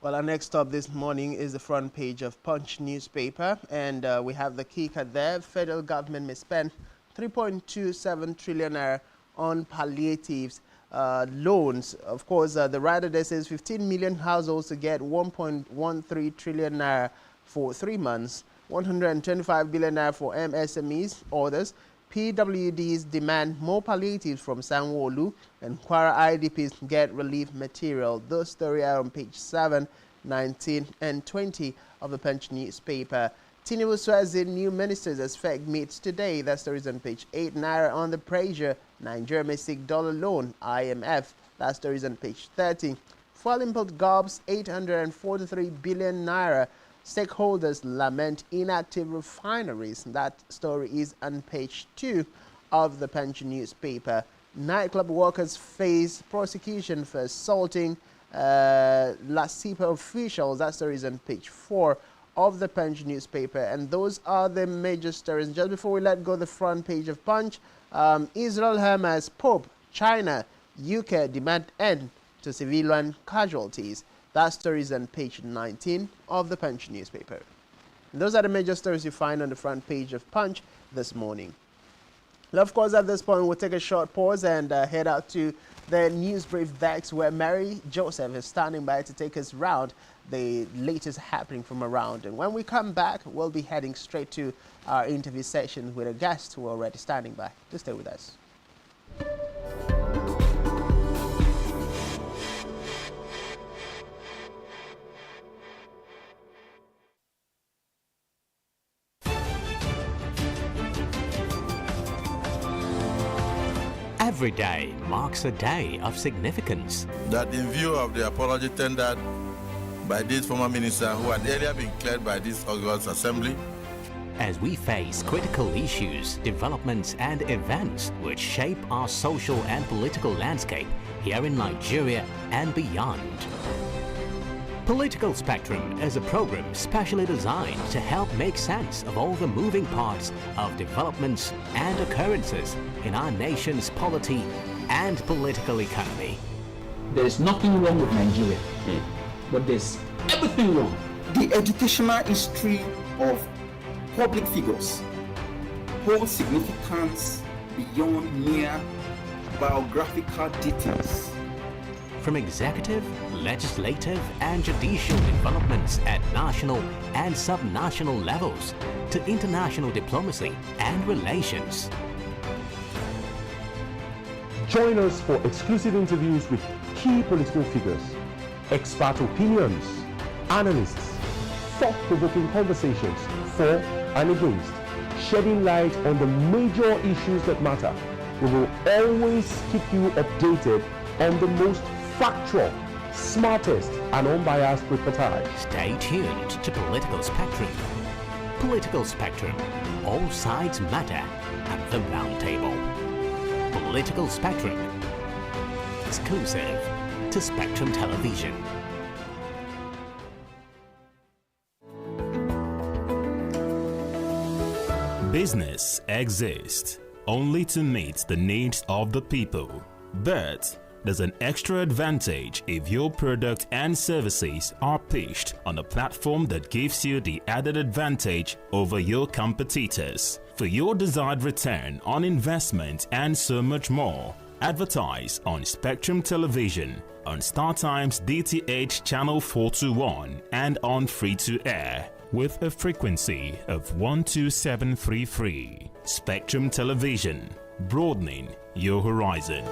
Well, our next stop this morning is the front page of Punch newspaper, and we have the kicker there. Federal government may spend 3.27 trillion naira on palliatives loans. Of course, the writer there says 15 million households to get 1.13 trillion naira for 3 months, 125 billion naira for MSMEs orders. PWDs demand more palliatives from Sanwo-Olu, and Kwara IDPs get relief material. Those stories are on page 7, 19, and 20 of the Punch newspaper. Tinubu swears in new ministers as FEC meets today. That story is on page 8. Naira on the pressure. Nigeria may seek dollar loan. IMF. That story is on page 30. Fuel import gobs 843 billion naira. Stakeholders lament inactive refineries. That story is on page 2 of the Punch newspaper. Nightclub workers face prosecution for assaulting LASIPA officials. That story is on page 4 of the Punch newspaper. And those are the major stories. Just before we let go the front page of Punch, Israel Hamas, Pope, China, UK demand end to civilian casualties. That story is on page 19 of the Punch newspaper. And those are the major stories you find on the front page of Punch this morning. And of course, at this point, we'll take a short pause and head out to the news brief decks where Mary Joseph is standing by to take us round the latest happening from around. And when we come back, we'll be heading straight to our interview session with a guest who are already standing by. Just stay with us. Every day marks a day of significance. That in view of the apology tendered by this former minister who had earlier been cleared by this August Assembly, as we face critical issues, developments and events which shape our social and political landscape here in Nigeria and beyond. Political Spectrum is a program specially designed to help make sense of all the moving parts of developments and occurrences in our nation's polity and political economy. There is nothing wrong with Nigeria, but there's everything wrong. The educational history of public figures holds significance beyond mere biographical details. From executive, legislative and judicial developments at national and subnational levels to international diplomacy and relations. Join us for exclusive interviews with key political figures, expert opinions, analysts, thought-provoking conversations for and against, shedding light on the major issues that matter. We will always keep you updated on the most factual, smartest and unbiased reportage. Stay tuned to Political Spectrum. Political Spectrum. All sides matter at the round table. Political Spectrum. Exclusive to Spectrum Television. Business exists only to meet the needs of the people. But there's an extra advantage if your product and services are pitched on a platform that gives you the added advantage over your competitors. For your desired return on investment and so much more, advertise on Spectrum Television, on StarTimes DTH Channel 421 and on free-to-air with a frequency of 12733. Spectrum Television, broadening your horizon.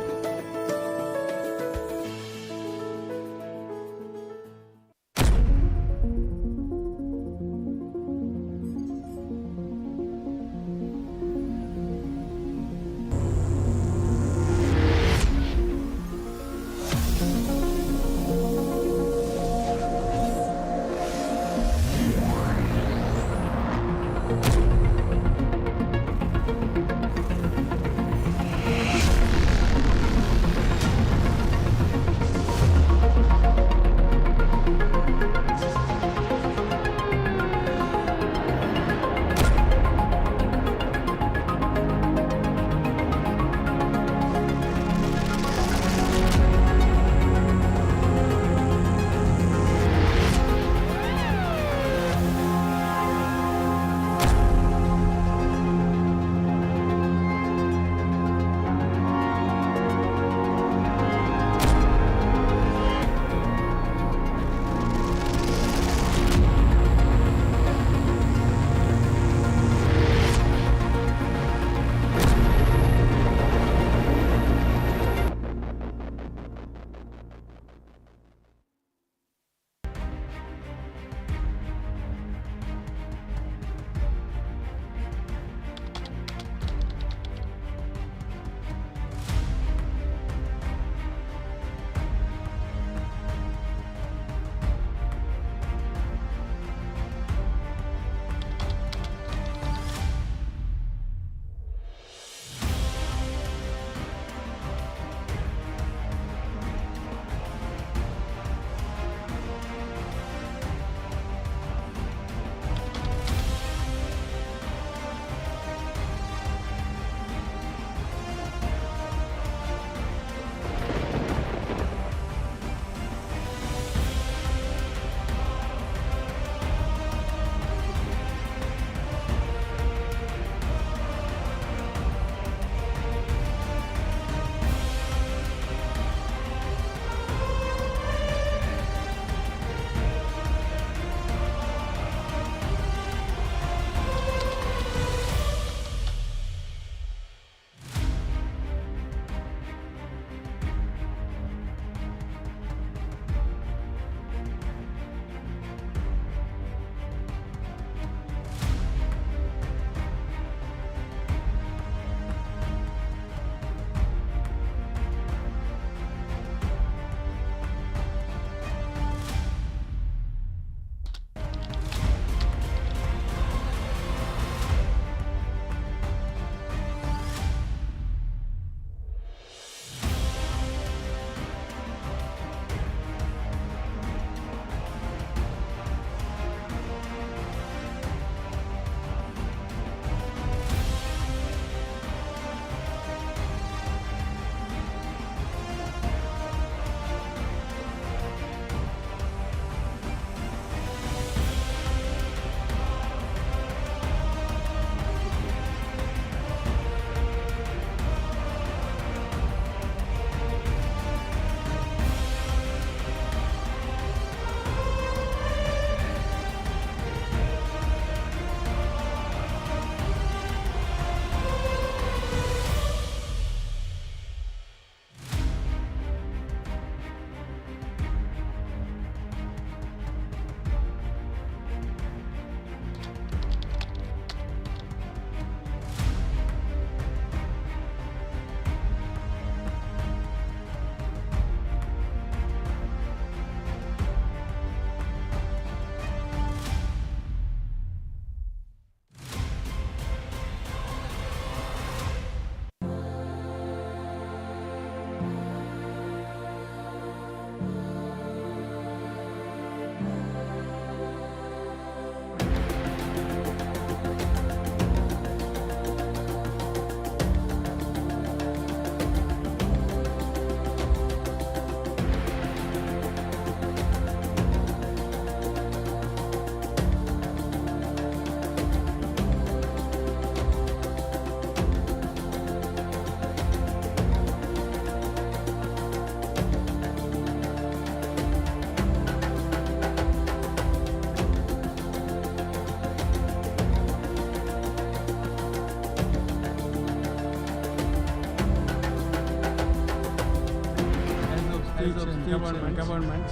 government,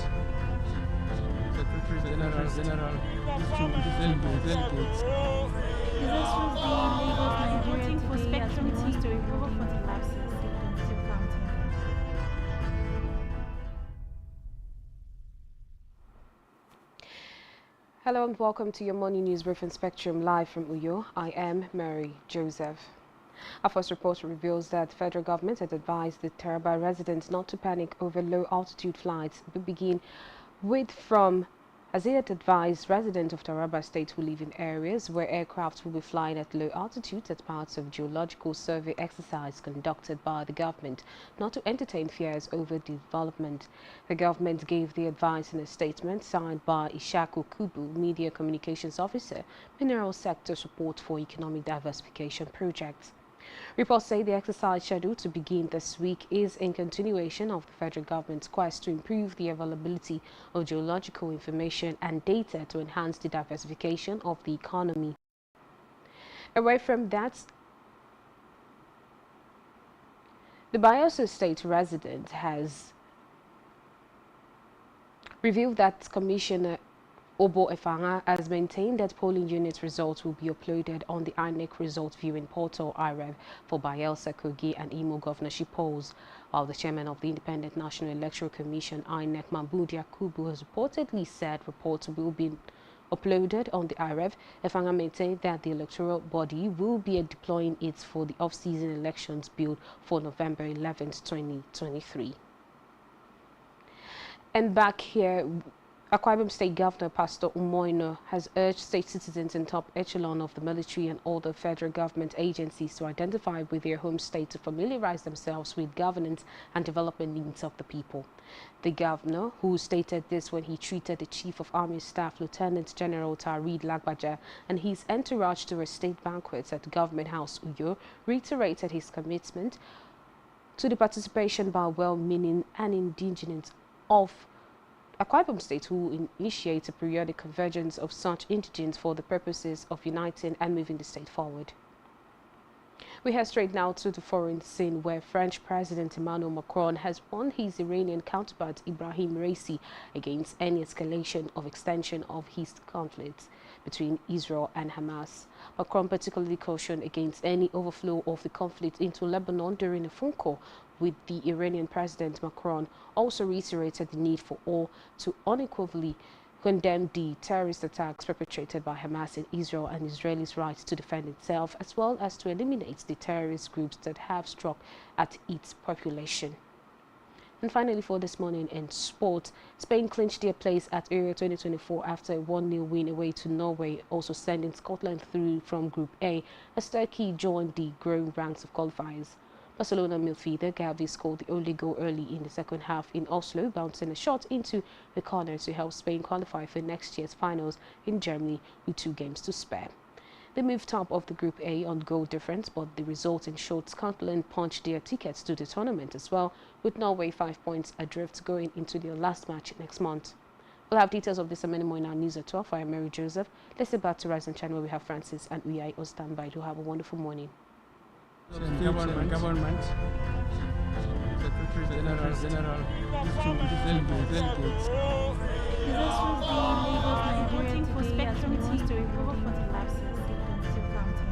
Secretary General, delegates. This was the Lagos Nigerian for Spectrum TV to recover 40 lives in Secretary County. Hello and welcome to your morning news briefing Spectrum live from Uyo. I am Mary Joseph. Our first report reveals that the federal government had advised the Taraba residents not to panic over low altitude flights, but begin with from, as it had advised residents of Taraba State who live in areas where aircraft will be flying at low altitudes as part of geological survey exercise conducted by the government, not to entertain fears over development. The government gave the advice in a statement signed by Ishaku Kubu, Media Communications Officer, Mineral Sector Support for Economic Diversification Projects. Reports say the exercise scheduled to begin this week is in continuation of the federal government's quest to improve the availability of geological information and data to enhance the diversification of the economy. Away from that, the Bayelsa State resident has revealed that Commissioner Obo Efanga has maintained that polling unit results will be uploaded on the INEC result viewing portal IREV for Bayelsa, Kogi and Imo governorship polls, while the chairman of the Independent National Electoral Commission INEC, Mahmoud Yakubu, has reportedly said reports will be uploaded on the IREV. Efanga maintained that the electoral body will be deploying it for the off-season elections billed for November 11, 2023. And back here, Akwa Ibom State Governor Pastor Umoino has urged state citizens in top echelon of the military and other federal government agencies to identify with their home state to familiarize themselves with governance and development needs of the people. The governor, who stated this when he treated the Chief of Army Staff Lieutenant General Tarid Lagbaja and his entourage to a state banquet at Government House Uyo, reiterated his commitment to the participation by well-meaning and indigenous of Akwa Ibom State, who initiates a periodic convergence of such indigents for the purposes of uniting and moving the state forward. We head straight now to the foreign scene, where French President Emmanuel Macron has warned his Iranian counterpart Ibrahim Raisi against any escalation of extension of his conflict between Israel and Hamas. Macron particularly cautioned against any overflow of the conflict into Lebanon during a phone call with the Iranian President. Macron also reiterated the need for all to unequivocally condemn the terrorist attacks perpetrated by Hamas in Israel and Israel's right to defend itself, as well as to eliminate the terrorist groups that have struck at its population. And finally, for this morning in sport, Spain clinched their place at Euro 2024 after a 1-0 win away to Norway, also sending Scotland through from Group A as Turkey joined the growing ranks of qualifiers. Barcelona midfielder Gavi scored the only goal early in the second half in Oslo, bouncing a shot into the corner to help Spain qualify for next year's finals in Germany with 2 games to spare. They moved top of the Group A on goal difference, but the result ensured Scotland punched their tickets to the tournament as well, with Norway 5 points adrift going into their last match next month. We'll have details of this and many more in our news at 12. I am Mary Joseph. Let's get back to Rise & Channel, where we have Francis and Uyai on standby. Do have a wonderful morning. Government, Secretary General, delegates. This was the Lagos Nigerian for Spectrum TV to recover 40 lives in Secretary County.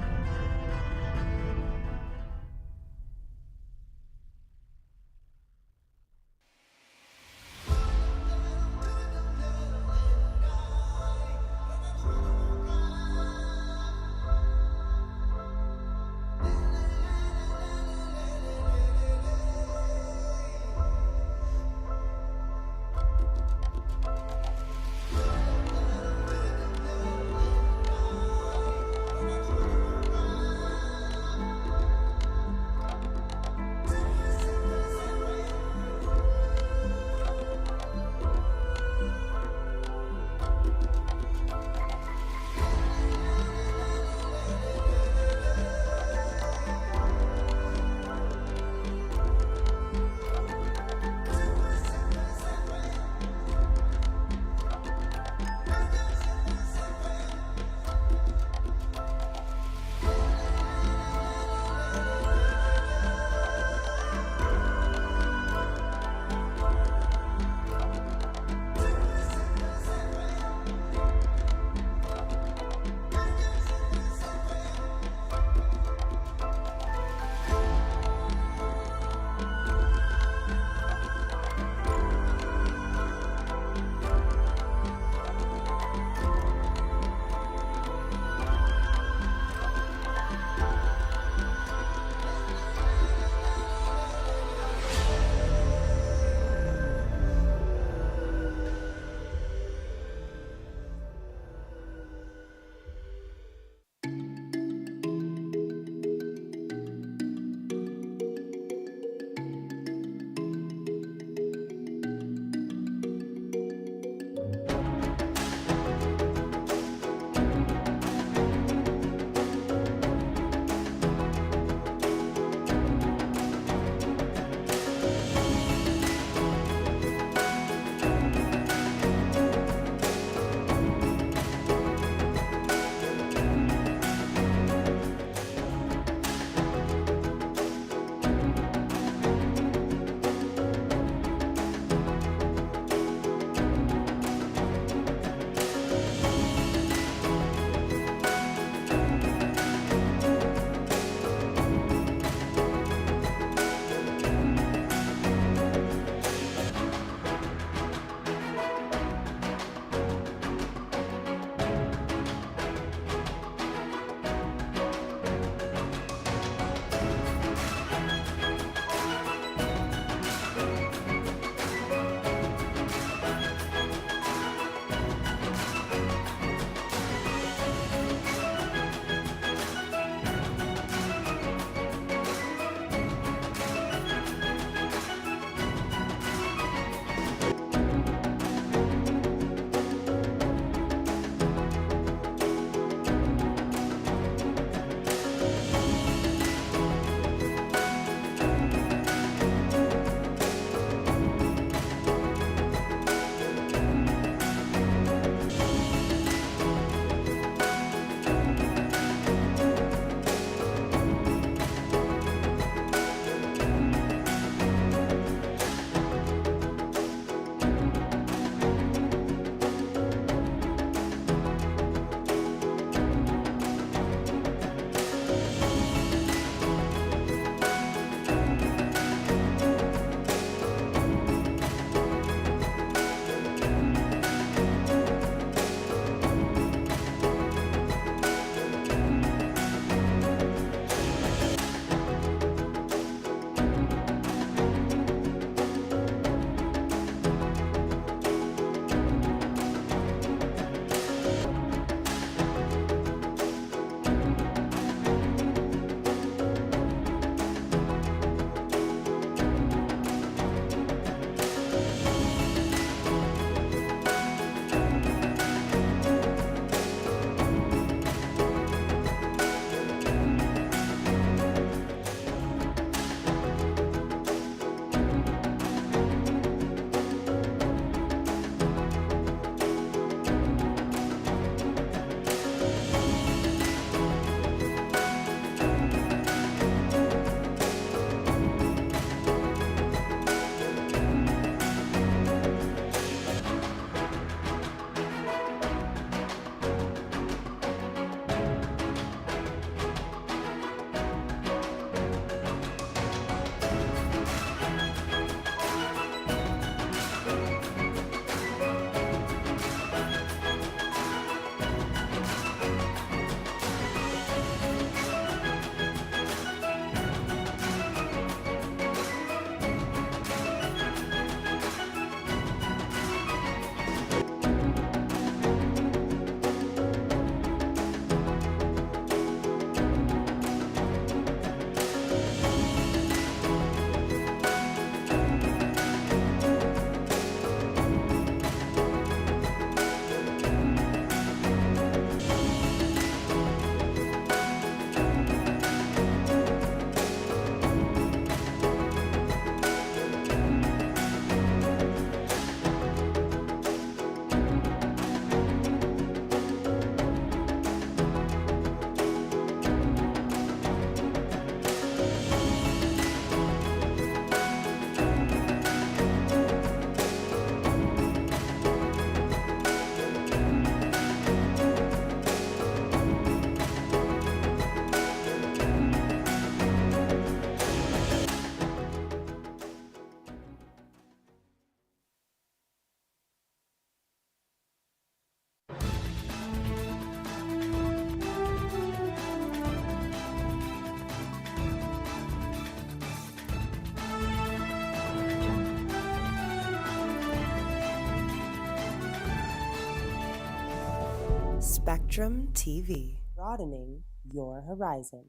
Spectrum TV, broadening your horizon.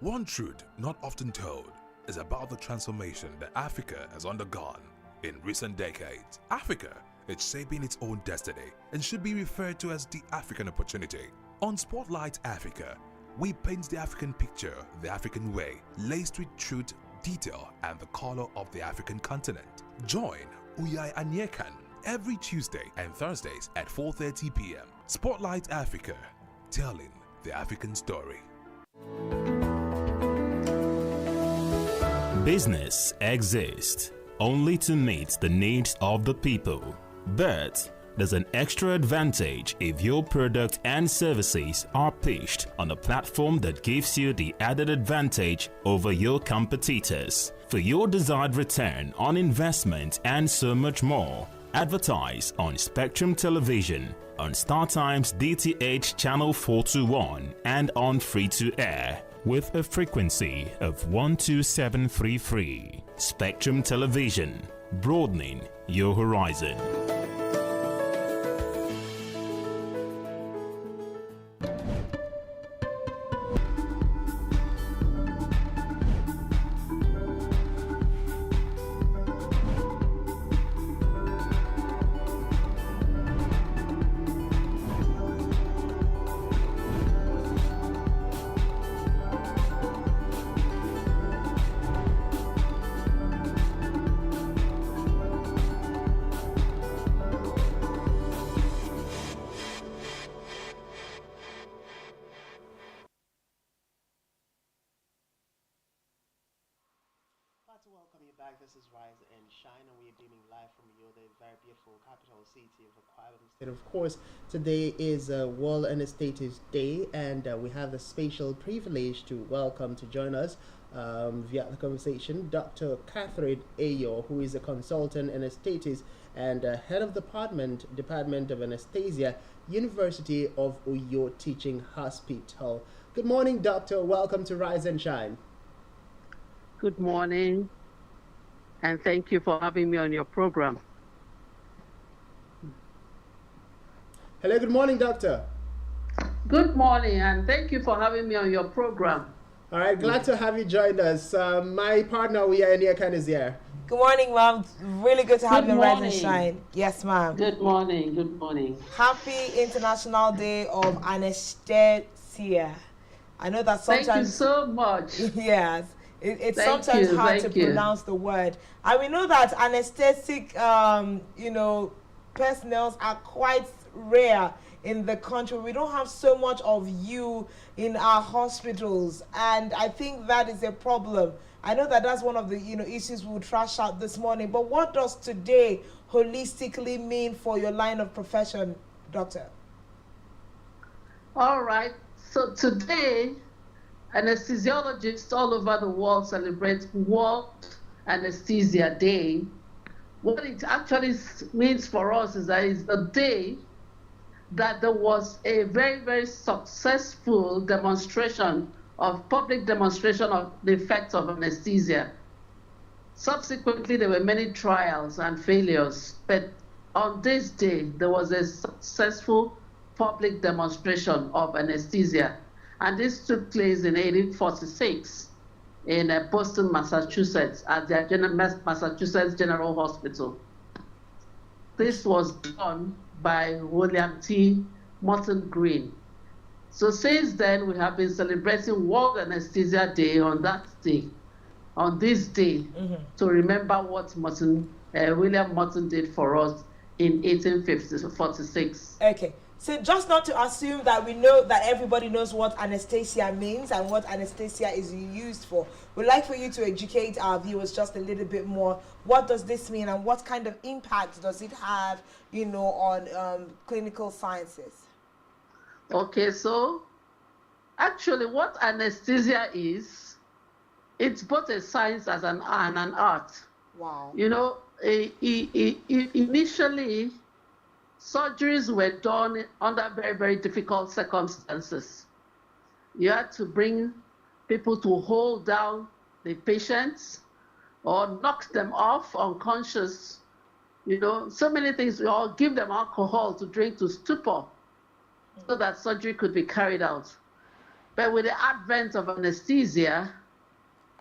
One truth not often told is about the transformation that Africa has undergone in recent decades. Africa is shaping its own destiny and should be referred to as the African opportunity. On Spotlight Africa, we paint the African picture the African way, laced with truth, detail, and the color of the African continent. Join Uyai Anyekan every Tuesday and Thursdays at 4:30 p.m. Spotlight Africa, telling the African story. Business exists only to meet the needs of the people, but there's an extra advantage if your product and services are pitched on a platform that gives you the added advantage over your competitors. For your desired return on investment and so much more, advertise on Spectrum Television, on StarTimes DTH Channel 421 and on free-to-air with a frequency of 12733. Spectrum Television, broadening your horizon. This is Rise and Shine, and we're beaming live from the very beautiful capital city of Akwa Ibom State. Of course, today is World Anesthetists Day, and we have the special privilege to welcome to join us via the conversation Dr. Catherine Ayo, who is a consultant anesthetist and head of the Department of Anesthesia, University of Uyo Teaching Hospital. Good morning, Doctor. Welcome to Rise and Shine. Good morning. And thank you for having me on your program. Hello, good morning, Doctor. Good morning, and thank you for having me on your program. All right, glad to have you join us. My partner, Anyekan, is here. Good morning, ma'am. Really good to have you on Rise and Shine. Yes, ma'am. Good morning, good morning. Happy International Day of Anesthesia. I know that sometimes... Thank you so much. Yes. It's sometimes hard to pronounce the word. And we know that anesthetic, personnel are quite rare in the country. We don't have so much of you in our hospitals. And I think that is a problem. I know that that's one of the, issues we'll trash out this morning. But what does today holistically mean for your line of profession, Doctor? All right. So today, anesthesiologists all over the world celebrate World Anesthesia Day. What it actually means for us is that it's a day that there was a very, very successful public demonstration of the effects of anesthesia. Subsequently, there were many trials and failures, but on this day, there was a successful public demonstration of anesthesia. And this took place in 1846 in Boston, Massachusetts, at the Massachusetts General Hospital. This was done by William T. Morton Green. So since then, we have been celebrating World Anesthesia Day on this day, to remember what William Morton did for us in 1846. Okay. So just not to assume that we know that everybody knows what anesthesia means and what anesthesia is used for. We'd like for you to educate our viewers just a little bit more. What does this mean and what kind of impact does it have, on clinical sciences? Okay, so actually what anesthesia is, it's both a science and an art. Wow. Initially, surgeries were done under very, very difficult circumstances. You had to bring people to hold down the patients or knock them off unconscious. So many things, or give them alcohol to drink to stupor so that surgery could be carried out. But with the advent of anesthesia,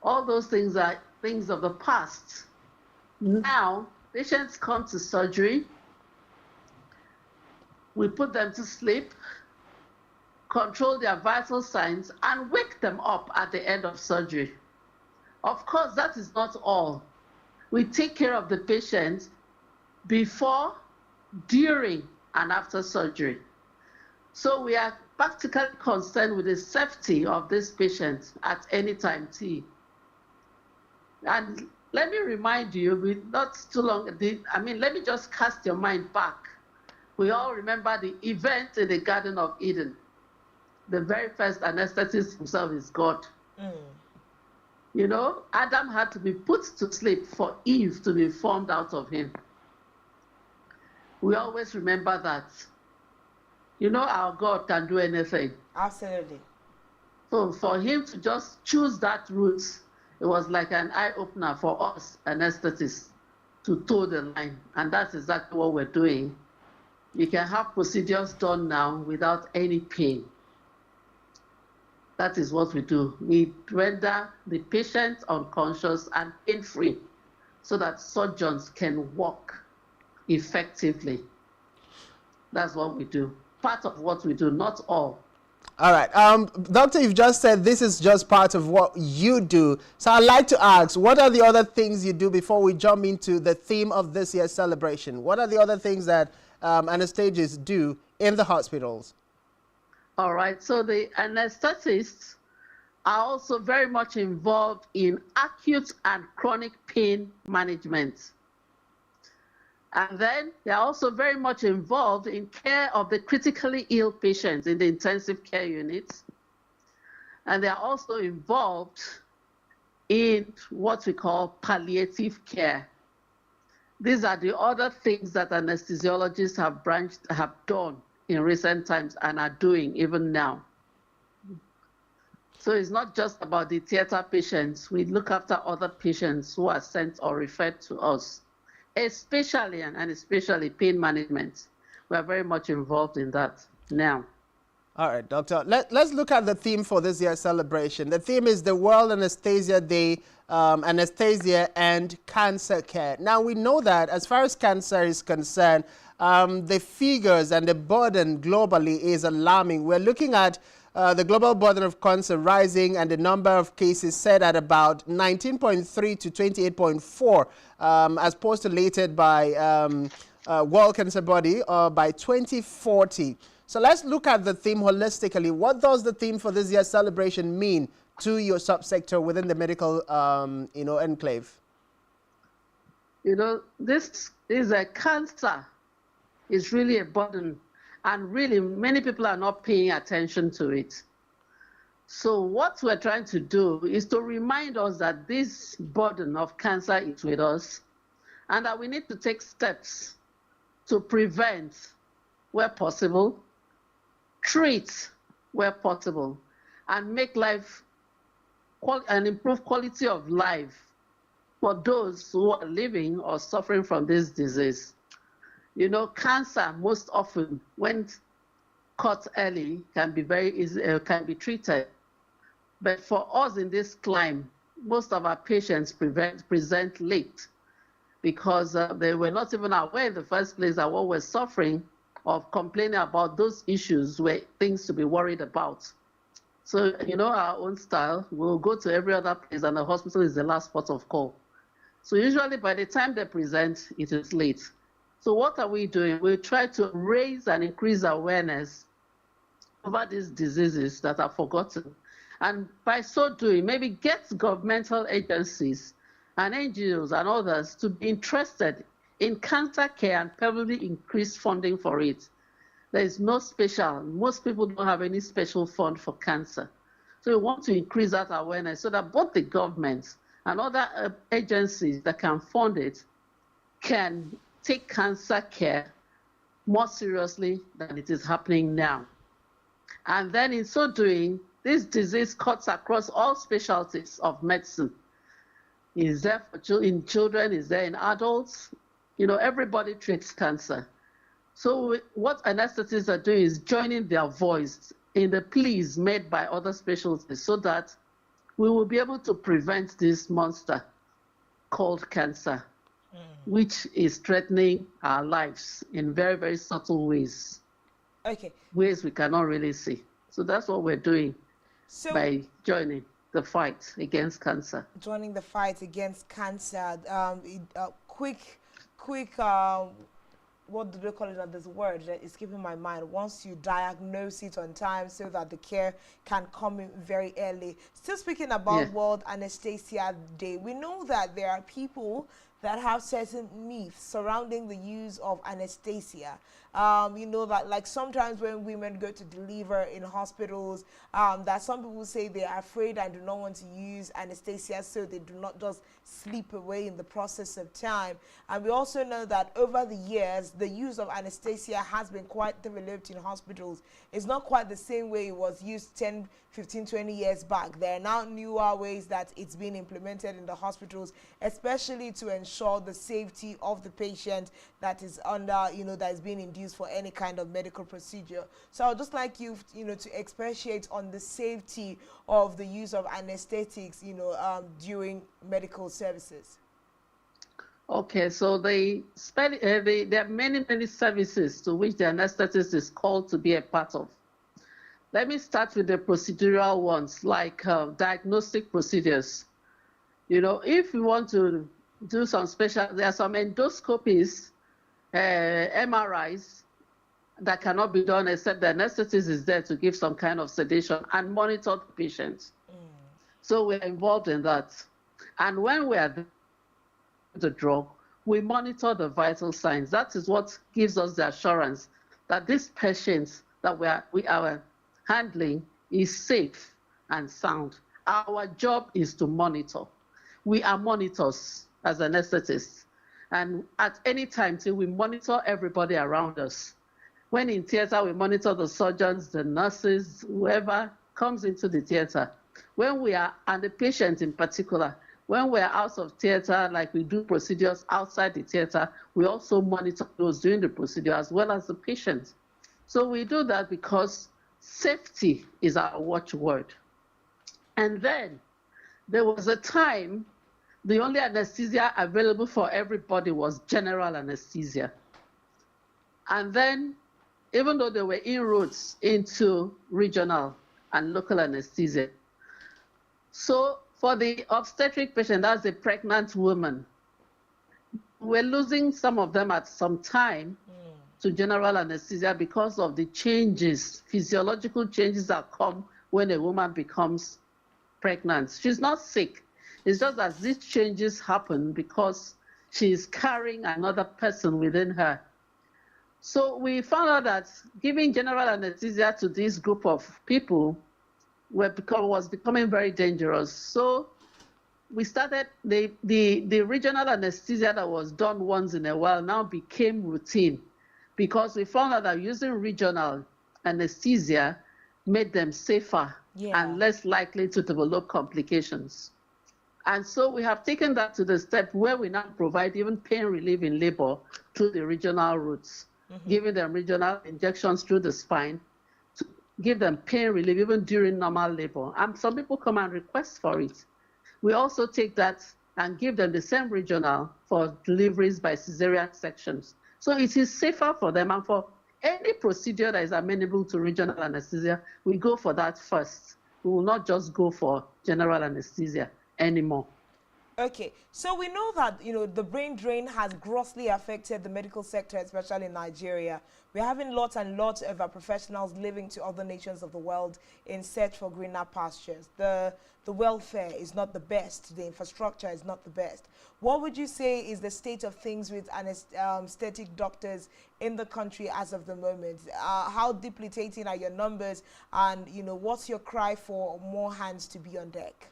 all those things are things of the past. Now, patients come to surgery, we put them to sleep, control their vital signs, and wake them up at the end of surgery. Of course, that is not all. We take care of the patient before, during, and after surgery. So we are practically concerned with the safety of this patient at any time T. And let me remind you, not too long, let me just cast your mind back. We all remember the event in the Garden of Eden. The very first anesthetist himself is God. Adam had to be put to sleep for Eve to be formed out of him. We always remember that. Our God can do anything. Absolutely. So for him to just choose that route, it was like an eye-opener for us anesthetists to toe the line. And that's exactly what we're doing. You can have procedures done now without any pain. That is what we do. We render the patient unconscious and pain-free so that surgeons can work effectively. That's what we do. Part of what we do, not all. All right. Doctor, you've just said this is just part of what you do. So I'd like to ask, what are the other things you do before we jump into the theme of this year's celebration? What are the other things that anesthetists do in the hospitals? All right. So the anesthetists are also very much involved in acute and chronic pain management. And then they're also very much involved in care of the critically ill patients in the intensive care units. And they're also involved in what we call palliative care. These are the other things that anesthesiologists have done in recent times and are doing even now. So it's not just about the theater patients. We look after other patients who are sent or referred to us, especially and especially pain management. We are very much involved in that now. All right, Doctor, let's look at the theme for this year's celebration. The theme is the World Anesthesia Day, Anesthesia and Cancer Care. Now, we know that as far as cancer is concerned, the figures and the burden globally is alarming. We're looking at the global burden of cancer rising and the number of cases set at about 19.3 to 28.4 as postulated by World Cancer Body by 2040. So let's look at the theme holistically. What does the theme for this year's celebration mean to your subsector within the medical, enclave? This is a cancer. It's really a burden, and really many people are not paying attention to it. So what we're trying to do is to remind us that this burden of cancer is with us, and that we need to take steps to prevent where possible, treat where possible, and make life and improve quality of life for those who are living or suffering from this disease. You know, cancer most often, when caught early, can be very easy, can be treated. But for us in this climate, most of our patients present late because they were not even aware in the first place that what we're suffering of complaining about those issues were things to be worried about. So, you know, our own style, we'll go to every other place and the hospital is the last port of call. So usually by the time they present, it is late. So what are we doing? We try to raise and increase awareness about these diseases that are forgotten. And by so doing, maybe get governmental agencies and NGOs and others to be interested in cancer care and probably increase funding for it. There is no special, most people don't have any special fund for cancer. So we want to increase that awareness so that both the government and other agencies that can fund it can take cancer care more seriously than it is happening now. And then in so doing, this disease cuts across all specialties of medicine. Is there in children, is there in adults? You know, everybody treats cancer. So what anesthetists are doing is joining their voice in the pleas made by other specialties so that we will be able to prevent this monster called cancer, which is threatening our lives in very, very subtle ways. Okay. Ways we cannot really see. So that's what we're doing by joining the fight against cancer. Joining the fight against cancer. Quick, what do they call it? This word that is keeping my mind. Once you diagnose it on time so that the care can come in very early. Still speaking about World Anesthesia Day, we know that there are people that have certain myths surrounding the use of anesthesia. You know that like sometimes when women go to deliver in hospitals, that some people say they are afraid and do not want to use anesthesia so they do not just sleep away in the process of time. And we also know that over the years, the use of anesthesia has been quite developed in hospitals. It's not quite the same way it was used 10, 15, 20 years back. There are now newer ways that it's being implemented in the hospitals, especially to ensure the safety of the patient that is under, you know, that is being induced for any kind of medical procedure. So I'd just like you, you know, to expatiate on the safety of the use of anesthetics, you know, during medical services. Okay, so there are many services to which the anesthetist is called to be a part of. Let me start with the procedural ones, like diagnostic procedures. You know, if you want to do some special, there are some endoscopies, MRIs, that cannot be done except the anesthetist is there to give some kind of sedation and monitor the patient. So we're involved in that. And when we are the drug, we monitor the vital signs. That is what gives us the assurance that this patient that we are handling is safe and sound. Our job is to monitor. We are monitors as anesthetists. And at any time, we monitor everybody around us. When in theater, we monitor the surgeons, the nurses, whoever comes into the theater. When we are, and the patient in particular, when we're out of theater, like we do procedures outside the theater, we also monitor those doing the procedure as well as the patient. So we do that because safety is our watchword. And then there was a time the only anesthesia available for everybody was general anesthesia. And then, even though there were inroads into regional and local anesthesia, so for the obstetric patient, that's a pregnant woman, we're losing some of them at some time to general anesthesia because of the changes, physiological changes that come when a woman becomes pregnant. She's not sick. It's just that these changes happen because she is carrying another person within her. So we found out that giving general anesthesia to this group of people was becoming very dangerous. So we started, the regional anesthesia that was done once in a while now became routine. because we found out that using regional anesthesia made them safer and less likely to develop complications. And so we have taken that to the step where we now provide even pain relief in labor through the regional routes, giving them regional injections through the spine to give them pain relief even during normal labor. And some people come and request for it. We also take that and give them the same regional for deliveries by cesarean sections. So it is safer for them, and for any procedure that is amenable to regional anesthesia, we go for that first. We will not just go for general anesthesia anymore. Okay, so we know that, the brain drain has grossly affected the medical sector, especially in Nigeria. We're having lots and lots of our professionals living to other nations of the world in search for greener pastures. The welfare is not the best. The infrastructure is not the best. What would you say is the state of things with anesthetic doctors in the country as of the moment? How debilitating are your numbers? And, what's your cry for more hands to be on deck?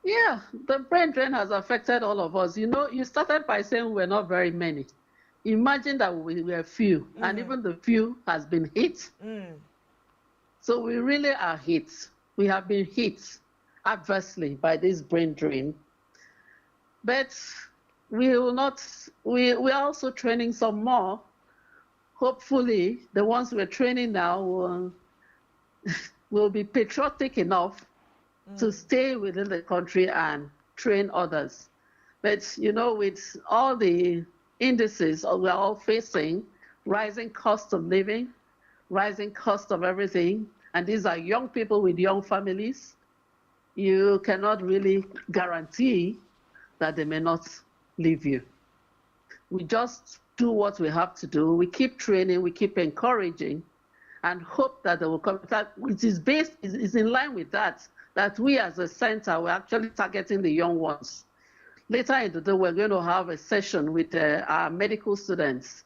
Yeah, the brain drain has affected all of us. You started by saying we're not very many. Imagine that we were few, and even the few has been hit. So we really are hit. We have been hit adversely by this brain drain. But we will not, we are also training some more. Hopefully, the ones we're training now will be patriotic enough to stay within the country and train others. But, with all the indices we're all facing, rising cost of living, rising cost of everything, and these are young people with young families, you cannot really guarantee that they may not leave you. We just do what we have to do. We keep training, we keep encouraging, and hope that they will come. That it is in line with that we as a center, we're actually targeting the young ones. Later in the day, we're going to have a session with our medical students.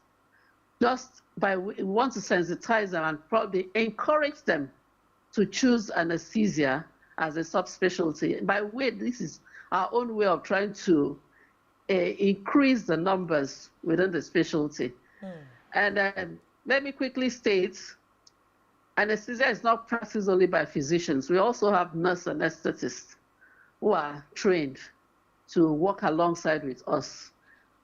We want to sensitize them and probably encourage them to choose anesthesia as a subspecialty. By the way, this is our own way of trying to increase the numbers within the specialty. And let me quickly state, anesthesia is not practiced only by physicians. We also have nurse anesthetists who are trained to work alongside with us.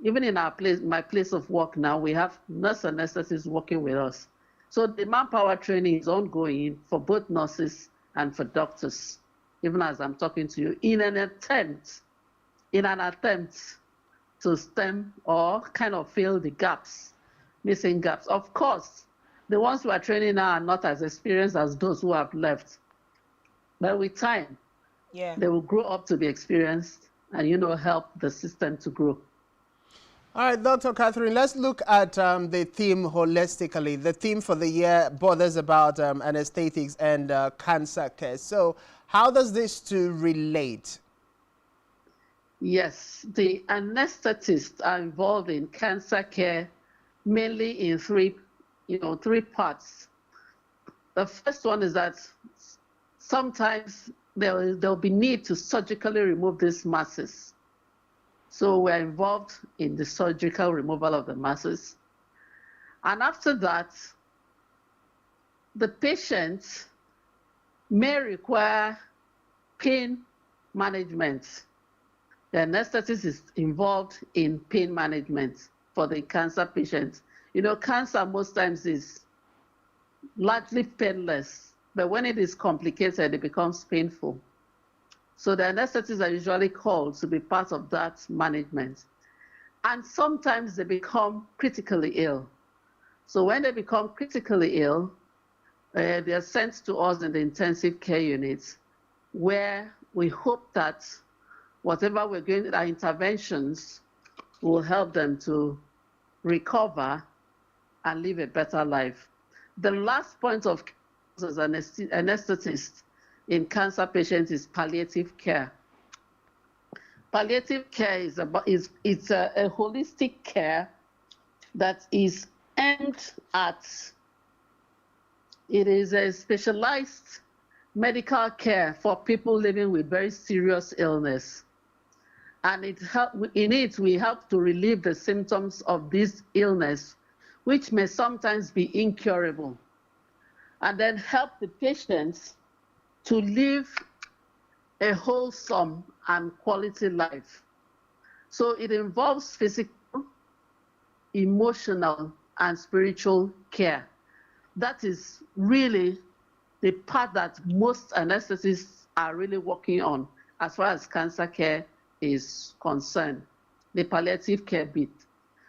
Even in my place of work now, we have nurse anesthetists working with us. So the manpower training is ongoing for both nurses and for doctors, even as I'm talking to you, in an attempt to stem or kind of fill the gaps, missing gaps. Of course, the ones who are training now are not as experienced as those who have left. But with time, they will grow up to be experienced and, help the system to grow. All right, Dr. Catherine, let's look at the theme holistically. The theme for the year bothers about anesthetics and cancer care. So how does this two relate? Yes, the anesthetists are involved in cancer care mainly in three parts. The first one is that sometimes there'll be need to surgically remove these masses. So we're involved in the surgical removal of the masses. And after that, the patient may require pain management. The anesthetist is involved in pain management for the cancer patients. Cancer most times is largely painless, but when it is complicated, it becomes painful. So the anesthetists are usually called to be part of that management. And sometimes they become critically ill. So when they become critically ill, they are sent to us in the intensive care units, where we hope that whatever we're doing, our interventions will help them to recover and live a better life. The last point of as an anesthetist in cancer patients is palliative care. Palliative care is a holistic care that is aimed at, it is a specialized medical care for people living with very serious illness. And in it, we help to relieve the symptoms of this illness which may sometimes be incurable, and then help the patients to live a wholesome and quality life. So it involves physical, emotional, and spiritual care. That is really the part that most anesthetists are really working on as far as cancer care is concerned, the palliative care bit.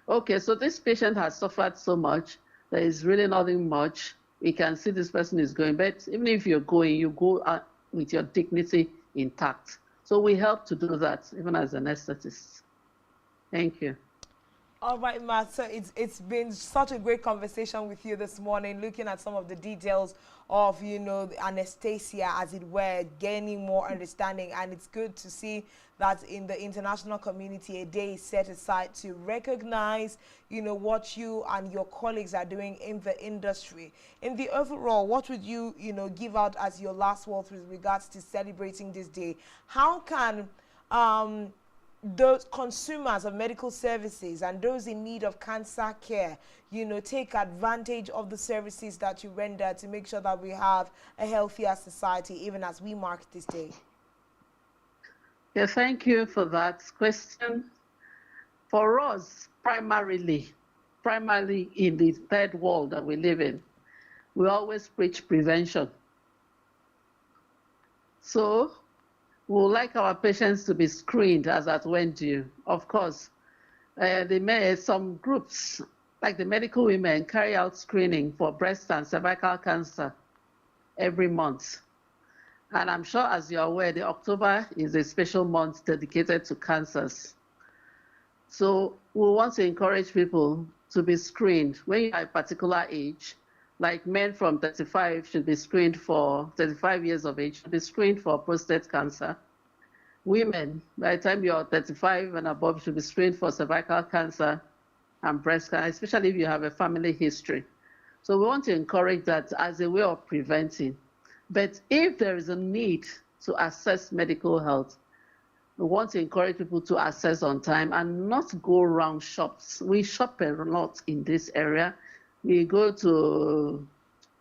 Okay, so this patient has suffered so much, there is really nothing much. We can see this person is going, but even if you're going, you go with your dignity intact. So we help to do that, even as anesthetists. Thank you. All right, Matt. So it's been such a great conversation with you this morning, looking at some of the details of, you know, the anesthesia, as it were, gaining more understanding. And it's good to see that in the international community, a day is set aside to recognize, you know, what you and your colleagues are doing in the industry. In the overall, what would you, you know, give out as your last words with regards to celebrating this day? How can those consumers of medical services and those in need of cancer care, you know, take advantage of the services that you render to make sure that we have a healthier society, even as we mark this day? Yeah, thank you for that question. For us, primarily in the third world that we live in, we always preach prevention. So we would like our patients to be screened as at when due. Of course, some groups, like the medical women, carry out screening for breast and cervical cancer every month. And I'm sure, as you're aware, the October is a special month dedicated to cancers. So we want to encourage people to be screened when you are a particular age. Like men from 35 should be screened for 35 years of age, should be screened for prostate cancer. Women, by the time you're 35 and above, should be screened for cervical cancer and breast cancer, especially if you have a family history. So we want to encourage that as a way of preventing. But if there is a need to assess medical health, we want to encourage people to assess on time and not go around shops. We shop a lot in this area. We go to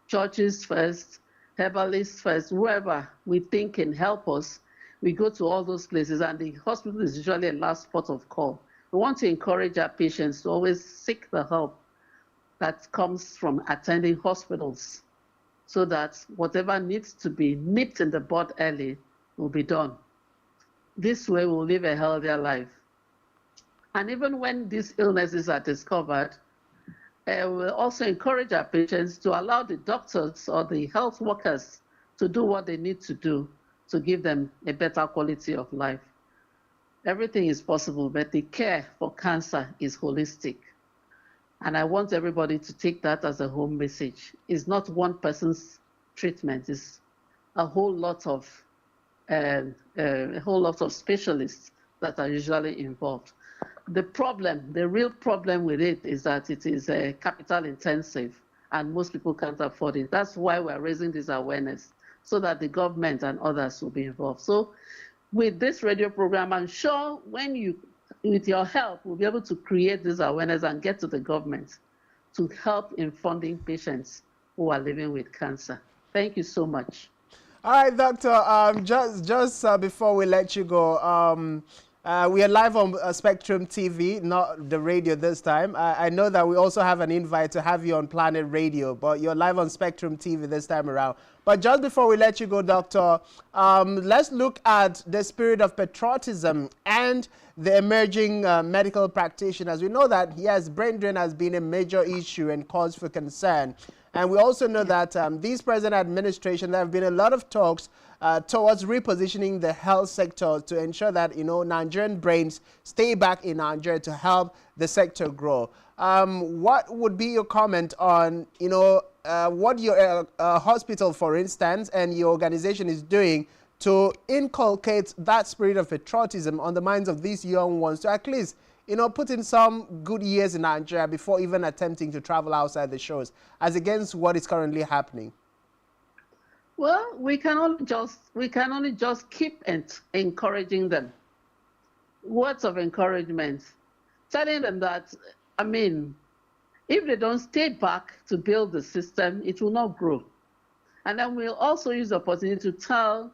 churches first, herbalists first, whoever we think can help us. We go to all those places, and the hospital is usually a last port of call. We want to encourage our patients to always seek the help that comes from attending hospitals, so that whatever needs to be nipped in the bud early will be done. This way we'll live a healthier life. And even when these illnesses are discovered, we'll also encourage our patients to allow the doctors or the health workers to do what they need to do to give them a better quality of life. Everything is possible, but the care for cancer is holistic. And I want everybody to take that as a home message. It's not one person's treatment. It's a whole lot of specialists that are usually involved. The real problem with it is that it is capital intensive, and most people can't afford it. That's why we're raising this awareness, so that the government and others will be involved. So with this radio program, I'm sure with your help, we'll be able to create this awareness and get to the government to help in funding patients who are living with cancer. Thank you so much. All right, Doctor, just before we let you go, we are live on Spectrum TV, not the radio this time. I know that we also have an invite to have you on Planet Radio, but you're live on Spectrum TV this time around. But just before we let you go, Doctor, let's look at the spirit of patriotism and the emerging medical practitioners. We know that, yes, brain drain has been a major issue and cause for concern. And we also know that this present administration, there have been a lot of talks towards repositioning the health sector to ensure that, you know, Nigerian brains stay back in Nigeria to help the sector grow. What would be your comment on, you know, what your hospital, for instance, and your organization is doing to inculcate that spirit of patriotism on the minds of these young ones to at least, you know, put in some good years in Nigeria before even attempting to travel outside the shores, as against what is currently happening? Well, we can only just keep encouraging them. Words of encouragement, telling them that, I mean, If they don't stay back to build the system, it will not grow. And then we'll also use the opportunity to tell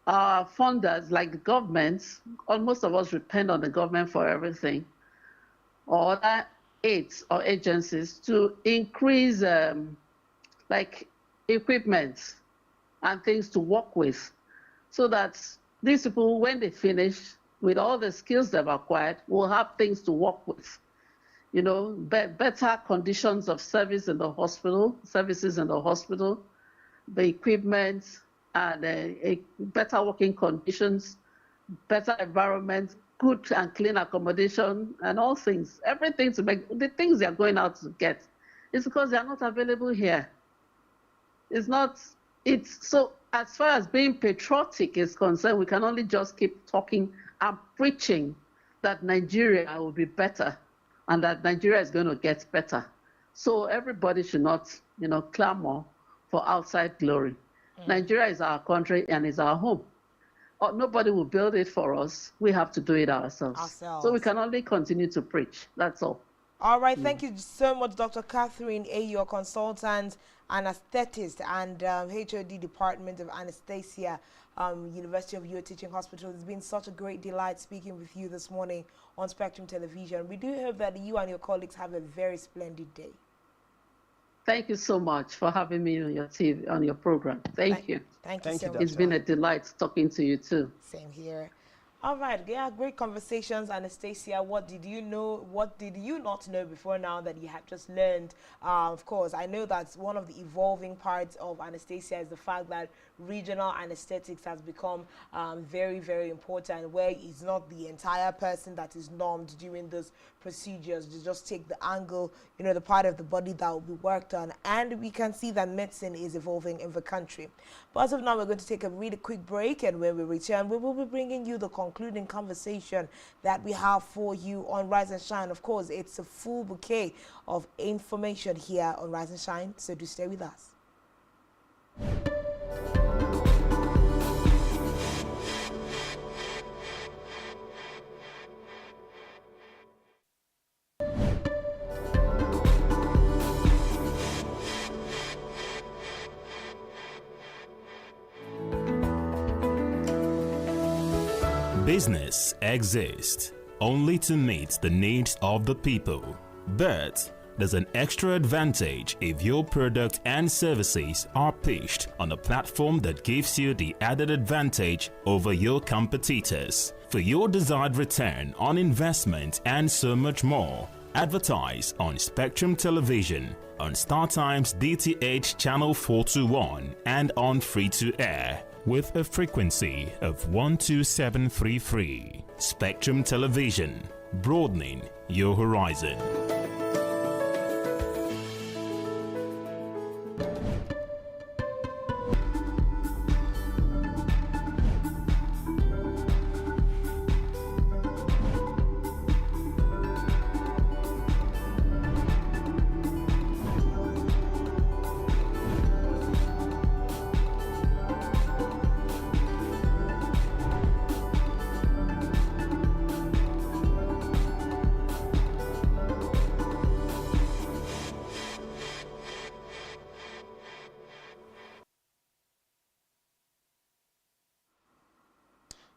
our funders, like the governments, most of us depend on the government for everything, or other aids or agencies, to increase like equipment and things to work with, so that these people, when they finish with all the skills they've acquired, will have things to work with. You know, better conditions of services in the hospital, the equipment, and better working conditions, better environment, good and clean accommodation, and all things. Everything to make the things they are going out to get. It's because they are not available here. It's so, as far as being patriotic is concerned, we can only just keep talking and preaching that Nigeria will be better and that Nigeria is going to get better. So everybody should not, clamor for outside glory. Nigeria is our country and is our home. Nobody will build it for us. We have to do it ourselves. So we can only continue to preach. That's all. All right. Thank you so much, Dr. Catherine A., your consultant, anesthetist, and HOD Department of Anesthesia, University of Uyo Teaching Hospital. It's been such a great delight speaking with you this morning on Spectrum Television. We do hope that you and your colleagues have a very splendid day. Thank you so much for having me on your TV, on your program. Thank you. Thank you so much. It's been a delight talking to you too. Same here. All right, yeah, great conversations. Anastasia, what did you know? What did you not know before now that you had just learned? Of course, I know that one of the evolving parts of anesthesia is the fact that regional anesthetics has become very, very important, where it's not the entire person that is normed during those procedures. You just take the angle, the part of the body that will be worked on, and we can see that medicine is evolving in the country. But as of now, we're going to take a really quick break, and when we return, we will be bringing you the concluding conversation that we have for you on Rise and Shine. Of course, it's a full bouquet of information here on Rise and Shine, so do stay with us. Business exists only to meet the needs of the people, but there's an extra advantage if your product and services are pitched on a platform that gives you the added advantage over your competitors. For your desired return on investment and so much more, advertise on Spectrum Television, on StarTime's DTH Channel 421, and on free-to-air with a frequency of 12733. Spectrum Television, broadening your horizon.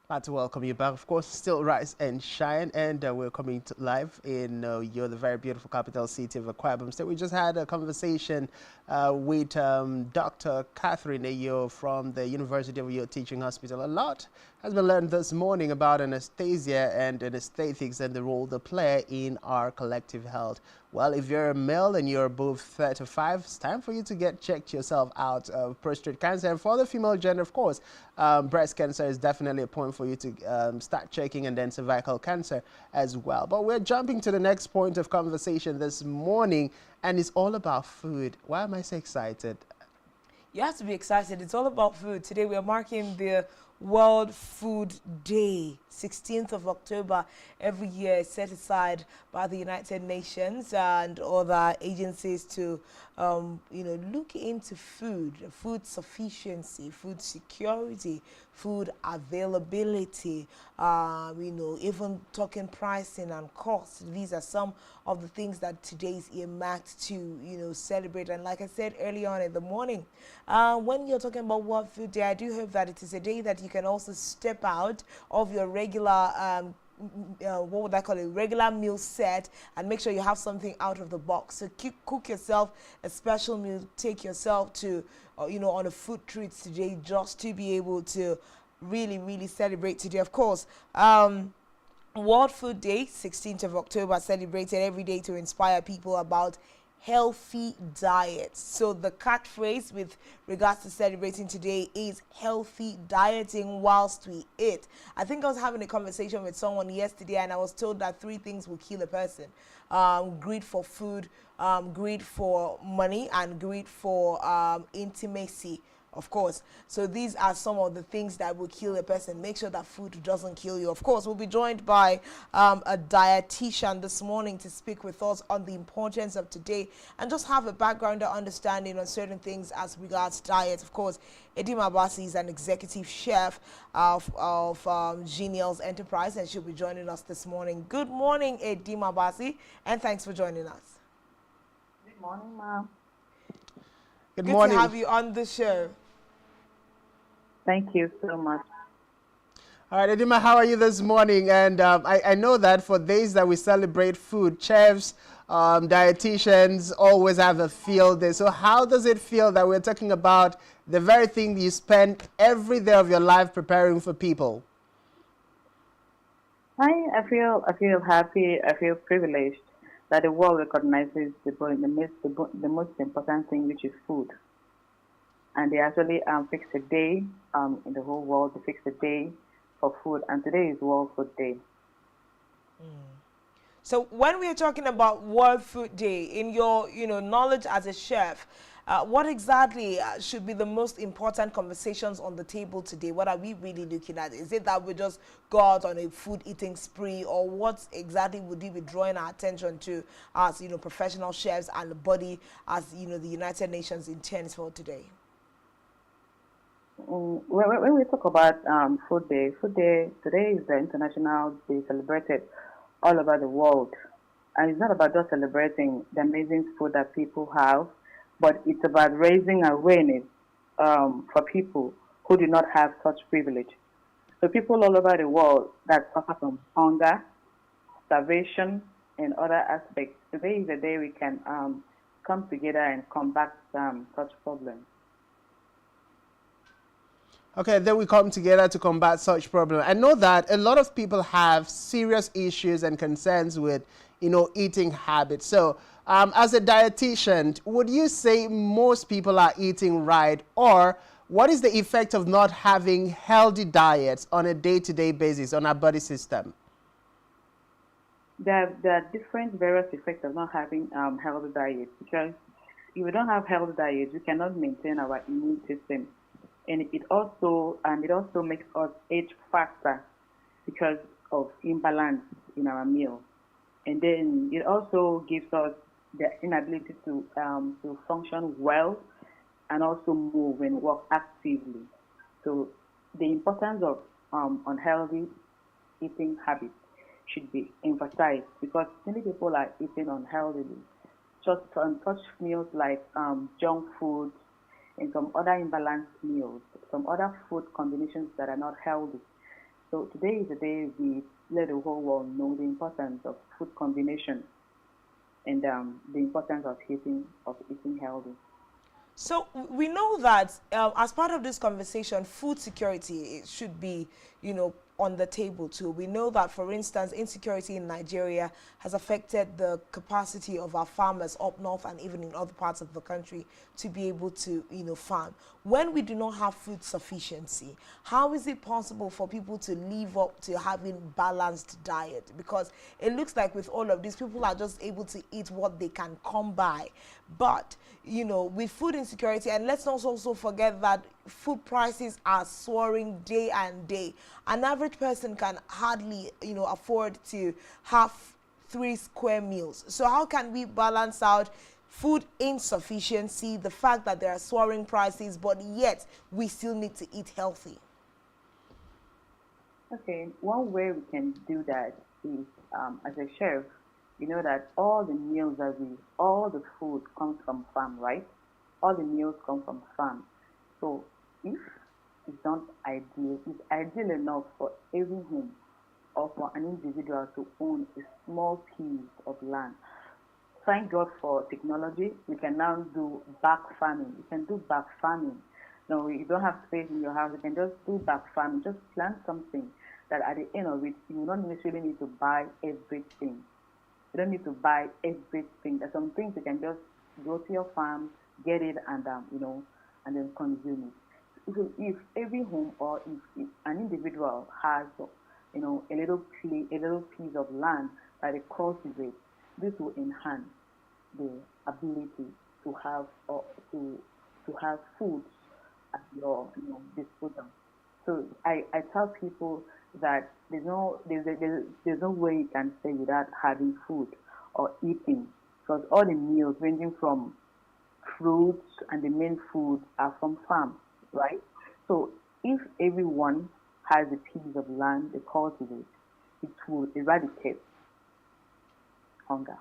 Glad to welcome you back. Of course, still Rise and Shine, and we're coming to live in the very beautiful capital city of Akwa Ibom State. We just had a conversation with Dr. Catherine Ayo from the University of Uyo Teaching Hospital. A lot has been learned this morning about anesthesia and anesthetics and the role they play in our collective health. Well, if you're a male and you're above 35, it's time for you to get checked yourself out of prostate cancer. And for the female gender, of course, breast cancer is definitely a point for you to start checking, and then cervical cancer as well. But we're jumping to the next point of conversation this morning, and it's all about food. Why am I so excited? You have to be excited. It's all about food. Today we are marking the World Food Day, 16th of October. Every year is set aside by the United Nations and other agencies to, look into food sufficiency, food security, food availability. you know, even talking pricing and cost. These are some of the things that today is earmarked to, you know, celebrate. And like I said earlier on in the morning, when you're talking about World Food Day, I do hope that it is a day that you can also step out of your regular what would I call it, regular meal set, and make sure you have something out of the box. So cook yourself a special meal, take yourself to, you know, on a food treat today, just to be able to really celebrate today. Of course, World Food Day, 16th of October, celebrated every day to inspire people about healthy diets. So the catchphrase with regards to celebrating today is healthy dieting whilst we eat. I think I was having a conversation with someone yesterday, and I was told that 3 things will kill a person: greed for food, greed for money, and greed for intimacy. Of course. So these are some of the things that will kill a person. Make sure that food doesn't kill you. Of course, we'll be joined by a dietitian this morning to speak with us on the importance of today and just have a background understanding on certain things as regards diet. Of course, Edima Abasi is an executive chef of Genial's Enterprise, and she'll be joining us this morning. Good morning, Edima Abasi, and thanks for joining us. Good morning, ma'am. Good morning. Good to have you on the show. Thank you so much. All right, Edima, how are you this morning? And I know that for days that we celebrate food, chefs, dietitians always have a field day. So how does it feel that we're talking about the very thing you spend every day of your life preparing for people? I feel happy. I feel privileged that the world recognizes the most important thing, which is food. And they actually fixed a day in the whole world. They fixed a day for food, and today is World Food Day. So when we are talking about World Food Day, in your knowledge as a chef, what exactly should be the most important conversations on the table today? What are we really looking at? Is it that we just go out on a food eating spree, or what exactly would you be drawing our attention to as professional chefs and the body as the United Nations intends for today? When we talk about Food Day, today is the international day celebrated all over the world. And it's not about just celebrating the amazing food that people have, but it's about raising awareness for people who do not have such privilege. So people all over the world that suffer from hunger, starvation, and other aspects, today is the day we can come together and combat such problems. Okay, then we come together to combat such problems. I know that a lot of people have serious issues and concerns with, eating habits. So, as a dietitian, would you say most people are eating right, or what is the effect of not having healthy diets on a day-to-day basis on our body system? There are different various effects of not having healthy diets, because if we don't have healthy diets, we cannot maintain our immune system. And it also makes us age faster because of imbalance in our meal. And then it also gives us the inability to function well and also move and work actively. So the importance of unhealthy eating habits should be emphasized, because many people are eating unhealthily. Just such meals like junk food, and some other imbalanced meals, some other food combinations that are not healthy. So today is the day we let the whole world know the importance of food combination and the importance of eating healthy. So we know that as part of this conversation, food security should be, on the table too. We know that, for instance, insecurity in Nigeria has affected the capacity of our farmers up north and even in other parts of the country to be able to, farm. When we do not have food sufficiency, how is it possible for people to live up to having balanced diet? Because it looks like with all of this, people are just able to eat what they can come by. But, with food insecurity, and let's not also forget that food prices are soaring day and day. An average person can hardly, afford to have 3 square meals. So how can we balance out food insufficiency, the fact that there are soaring prices, but yet we still need to eat healthy? Okay, one way we can do that is, as a chef, you know that all the meals that all the food comes from farm, right? All the meals come from farm. So if it's not ideal, it's ideal enough for every home or for an individual to own a small piece of land. Thank God for technology. We can now do back farming. You can do back farming. No, you don't have space in your house. You can just do back farming. Just plant something that at the end of it, you will not necessarily need to buy everything. You don't need to buy everything. There's some things you can just go to your farm, get it, and and then consume it. So if every home or if an individual has, a little piece of land that they cultivate, this will enhance the ability to have or to have food at your disposal. So I tell people that there's no way you can stay without having food or eating, because all the meals ranging from fruits and the main food are from farms, right? So if everyone has a piece of land they cultivate, it will eradicate hunger.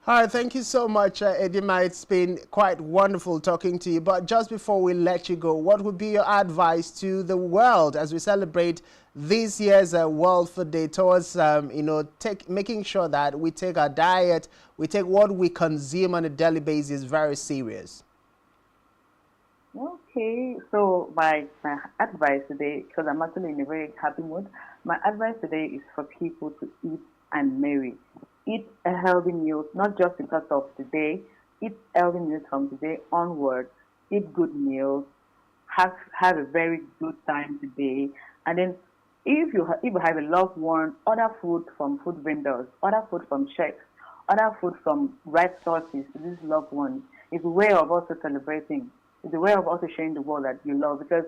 Hi, thank you so much, Edima. It's been quite wonderful talking to you. But just before we let you go, what would be your advice to the world as we celebrate this year's World Food Day towards, making sure that we take our diet, we take what we consume on a daily basis very serious? Okay, so my advice today, because I'm actually in a very happy mood, my advice today is for people to eat and marry. Eat a healthy meal, not just because of today. Eat healthy meals from today onward. Eat good meals. Have a very good time today. And then, if you have a loved one, order food from food vendors, order food from chefs, order food from right sources to these loved ones. It's a way of also celebrating. It's a way of also showing the world that you love. Because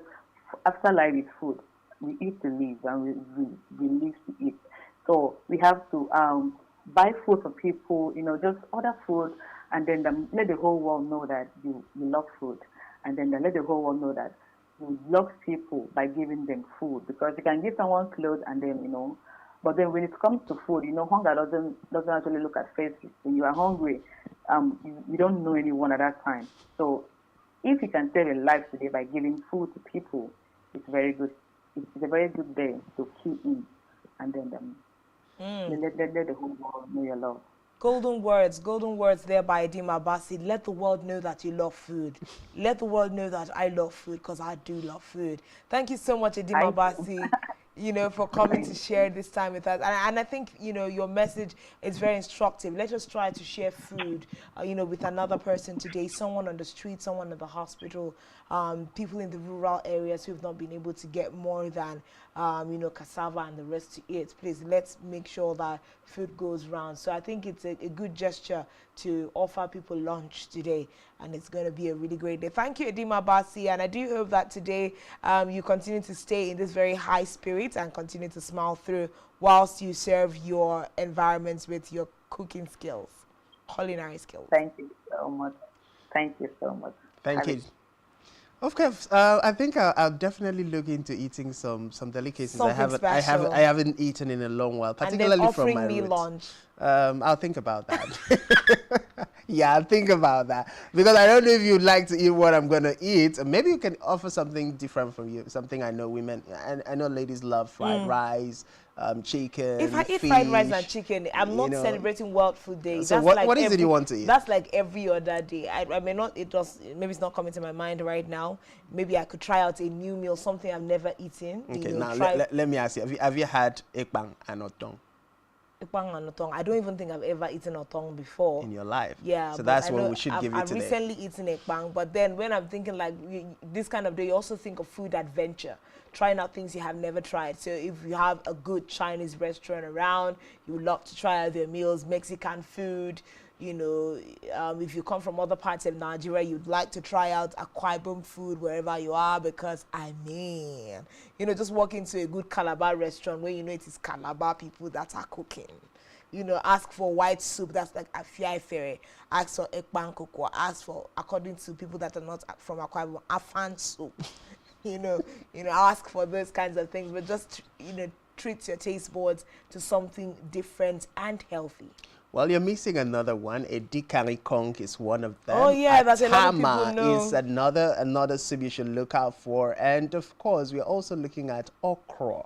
after life is food. We eat to live, and we live to eat. So we have to buy food for people, just order food, and then let the whole world know that you love food, and then let the whole world know that you love people by giving them food. Because you can give someone clothes, and then but then when it comes to food, hunger doesn't actually look at faces. When you are hungry, you don't know anyone at that time. So if you can save a life today by giving food to people, it's very good. It's a very good day to key in, and then let the whole world know your love. Golden words there by Edima Basi. Let the world know that you love food. Let the world know that I love food, because I do love food. Thank you so much, Edima Basi, for coming to share this time with us. And I think, your message is very instructive. Let us try to share food, with another person today, someone on the street, someone in the hospital, people in the rural areas who have not been able to get more than, cassava and the rest to eat. Please, let's make sure that food goes round. So I think it's a good gesture to offer people lunch today, and it's going to be a really great day. Thank you, Edima Basi, and I do hope that today you continue to stay in this very high spirit and continue to smile through whilst you serve your environments with your cooking skills, culinary skills. Thank you so much. Thank you so much. Thank you. Of course, I think I'll definitely look into eating some delicacies. I haven't eaten in a long while, particularly from my roots. Lunch. I'll think about that. Yeah, I'll think about that, because I don't know if you'd like to eat what I'm gonna eat. Maybe you can offer something different from you. Something I know women, I know ladies love fried rice, chicken. If I eat fish, fried rice and chicken, I'm not celebrating World Food Day. So what is it you want to eat? That's like every other day. I may not. Maybe it's not coming to my mind right now. Maybe I could try out a new meal, something I've never eaten. Okay, now let me ask you: Have you had ekpang and otong? Ekpang and otong. I don't even think I've ever eaten otong before in your life. Yeah, so that's what we should give you I've today. recently eaten ekpang, but then when I'm thinking like this kind of day, you also think of food adventure, trying out things you have never tried. So if you have a good Chinese restaurant around, you would love to try out their meals, Mexican food. If you come from other parts of Nigeria, you'd like to try out Akwa Ibom food wherever you are, because just walk into a good Calabar restaurant where it is Calabar people that are cooking. Ask for white soup, that's like Afia Fere. Ask for ekpang koko. Ask for, according to people that are not from Akwa Ibom, Afan soup. ask for those kinds of things, but just, treat your taste buds to something different and healthy. Well, you're missing another one. A Dikari Kong is one of them. Oh yeah, that's a lot of people know. Is another soup you should look out for. And of course, we're also looking at okra.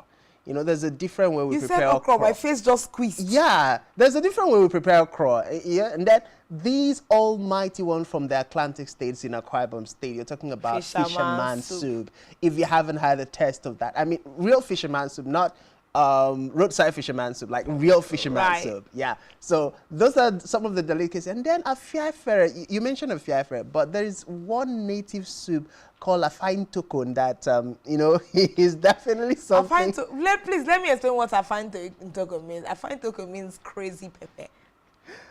There's a different way we prepare okra. My face just squeezed. Yeah, there's a different way we prepare okra. Yeah, and that these almighty one from the Atlantic states in Akwa Ibom State, you're talking about fisherman soup. If you haven't had a taste of that, I mean, real fisherman soup, not roadside fisherman soup, like real fisherman soup. Yeah. So those are some of the delicacies. And then afiafere, you mentioned afiafere, but there is one native soup called afine tokon that, is definitely something. Please, let me explain what afine tokon means. Afine tokon means crazy pepper.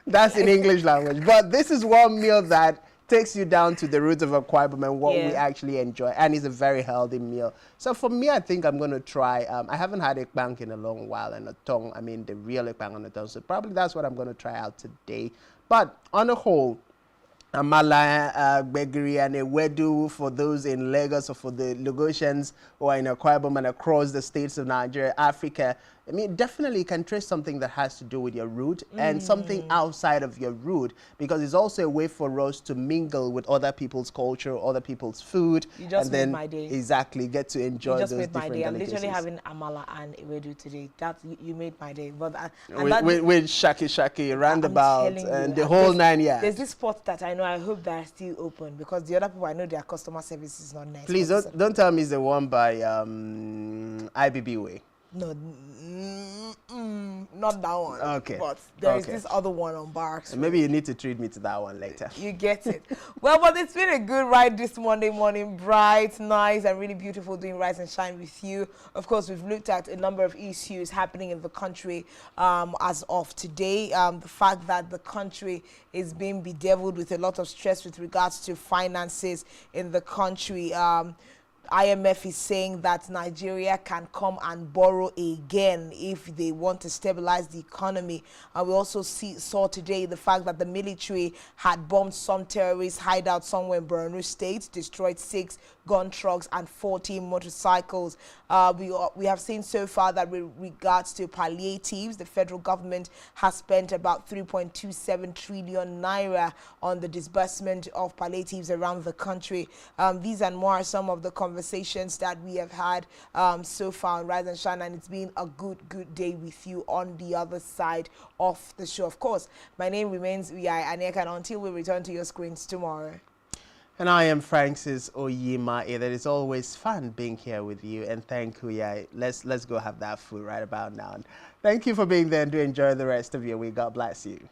That's in English language. But this is one meal that takes you down to the roots of Akwa Ibom and what we actually enjoy, and it's a very healthy meal. So for me, I think I'm going to try, I haven't had ekpang in a long while, and a tongue, I mean the real ekpang on the tongue, so probably that's what I'm going to try out today. But on the whole, amala, gbegiri, and ewedu for those in Lagos or for the Lagosians who are in Akwa Ibom and across the states of Nigeria, Africa, I mean, definitely you can trace something that has to do with your root and something outside of your root, because it's also a way for us to mingle with other people's culture, other people's food. You just and then made my day. Exactly, get to enjoy those different delicacies. I'm literally having amala and ewedu today. You made my day. But with shaki roundabout and the whole 9 years. There's this spot that I know, I hope that are still open, because the other people I know their customer service is not nice. Please don't tell me it's the one by IBB Way. No, not that one. Okay. But there is this other one on Barracks. Maybe you need to treat me to that one later. You get it. Well, but it's been a good ride this Monday morning. Bright, nice, and really beautiful doing Rise and Shine with you. Of course, we've looked at a number of issues happening in the country as of today. The fact that the country is being bedeviled with a lot of stress with regards to finances in the country. IMF is saying that Nigeria can come and borrow again if they want to stabilize the economy. And we also saw today the fact that the military had bombed some terrorist hideout somewhere in Borno State, destroyed 6 gun trucks and 14 motorcycles. We have seen so far that with regards to palliatives, the federal government has spent about 3.27 trillion naira on the disbursement of palliatives around the country. These and more are some of the conversations that we have had so far on Rise and Shine, and it's been a good day with you on the other side of the show. Of course, my name remains Uyai Aneka, and until we return to your screens tomorrow. And I am Francis Oyima. It is always fun being here with you, and thank you. Yeah, let's go have that food right about now. And thank you for being there, and do enjoy the rest of your week. God bless you.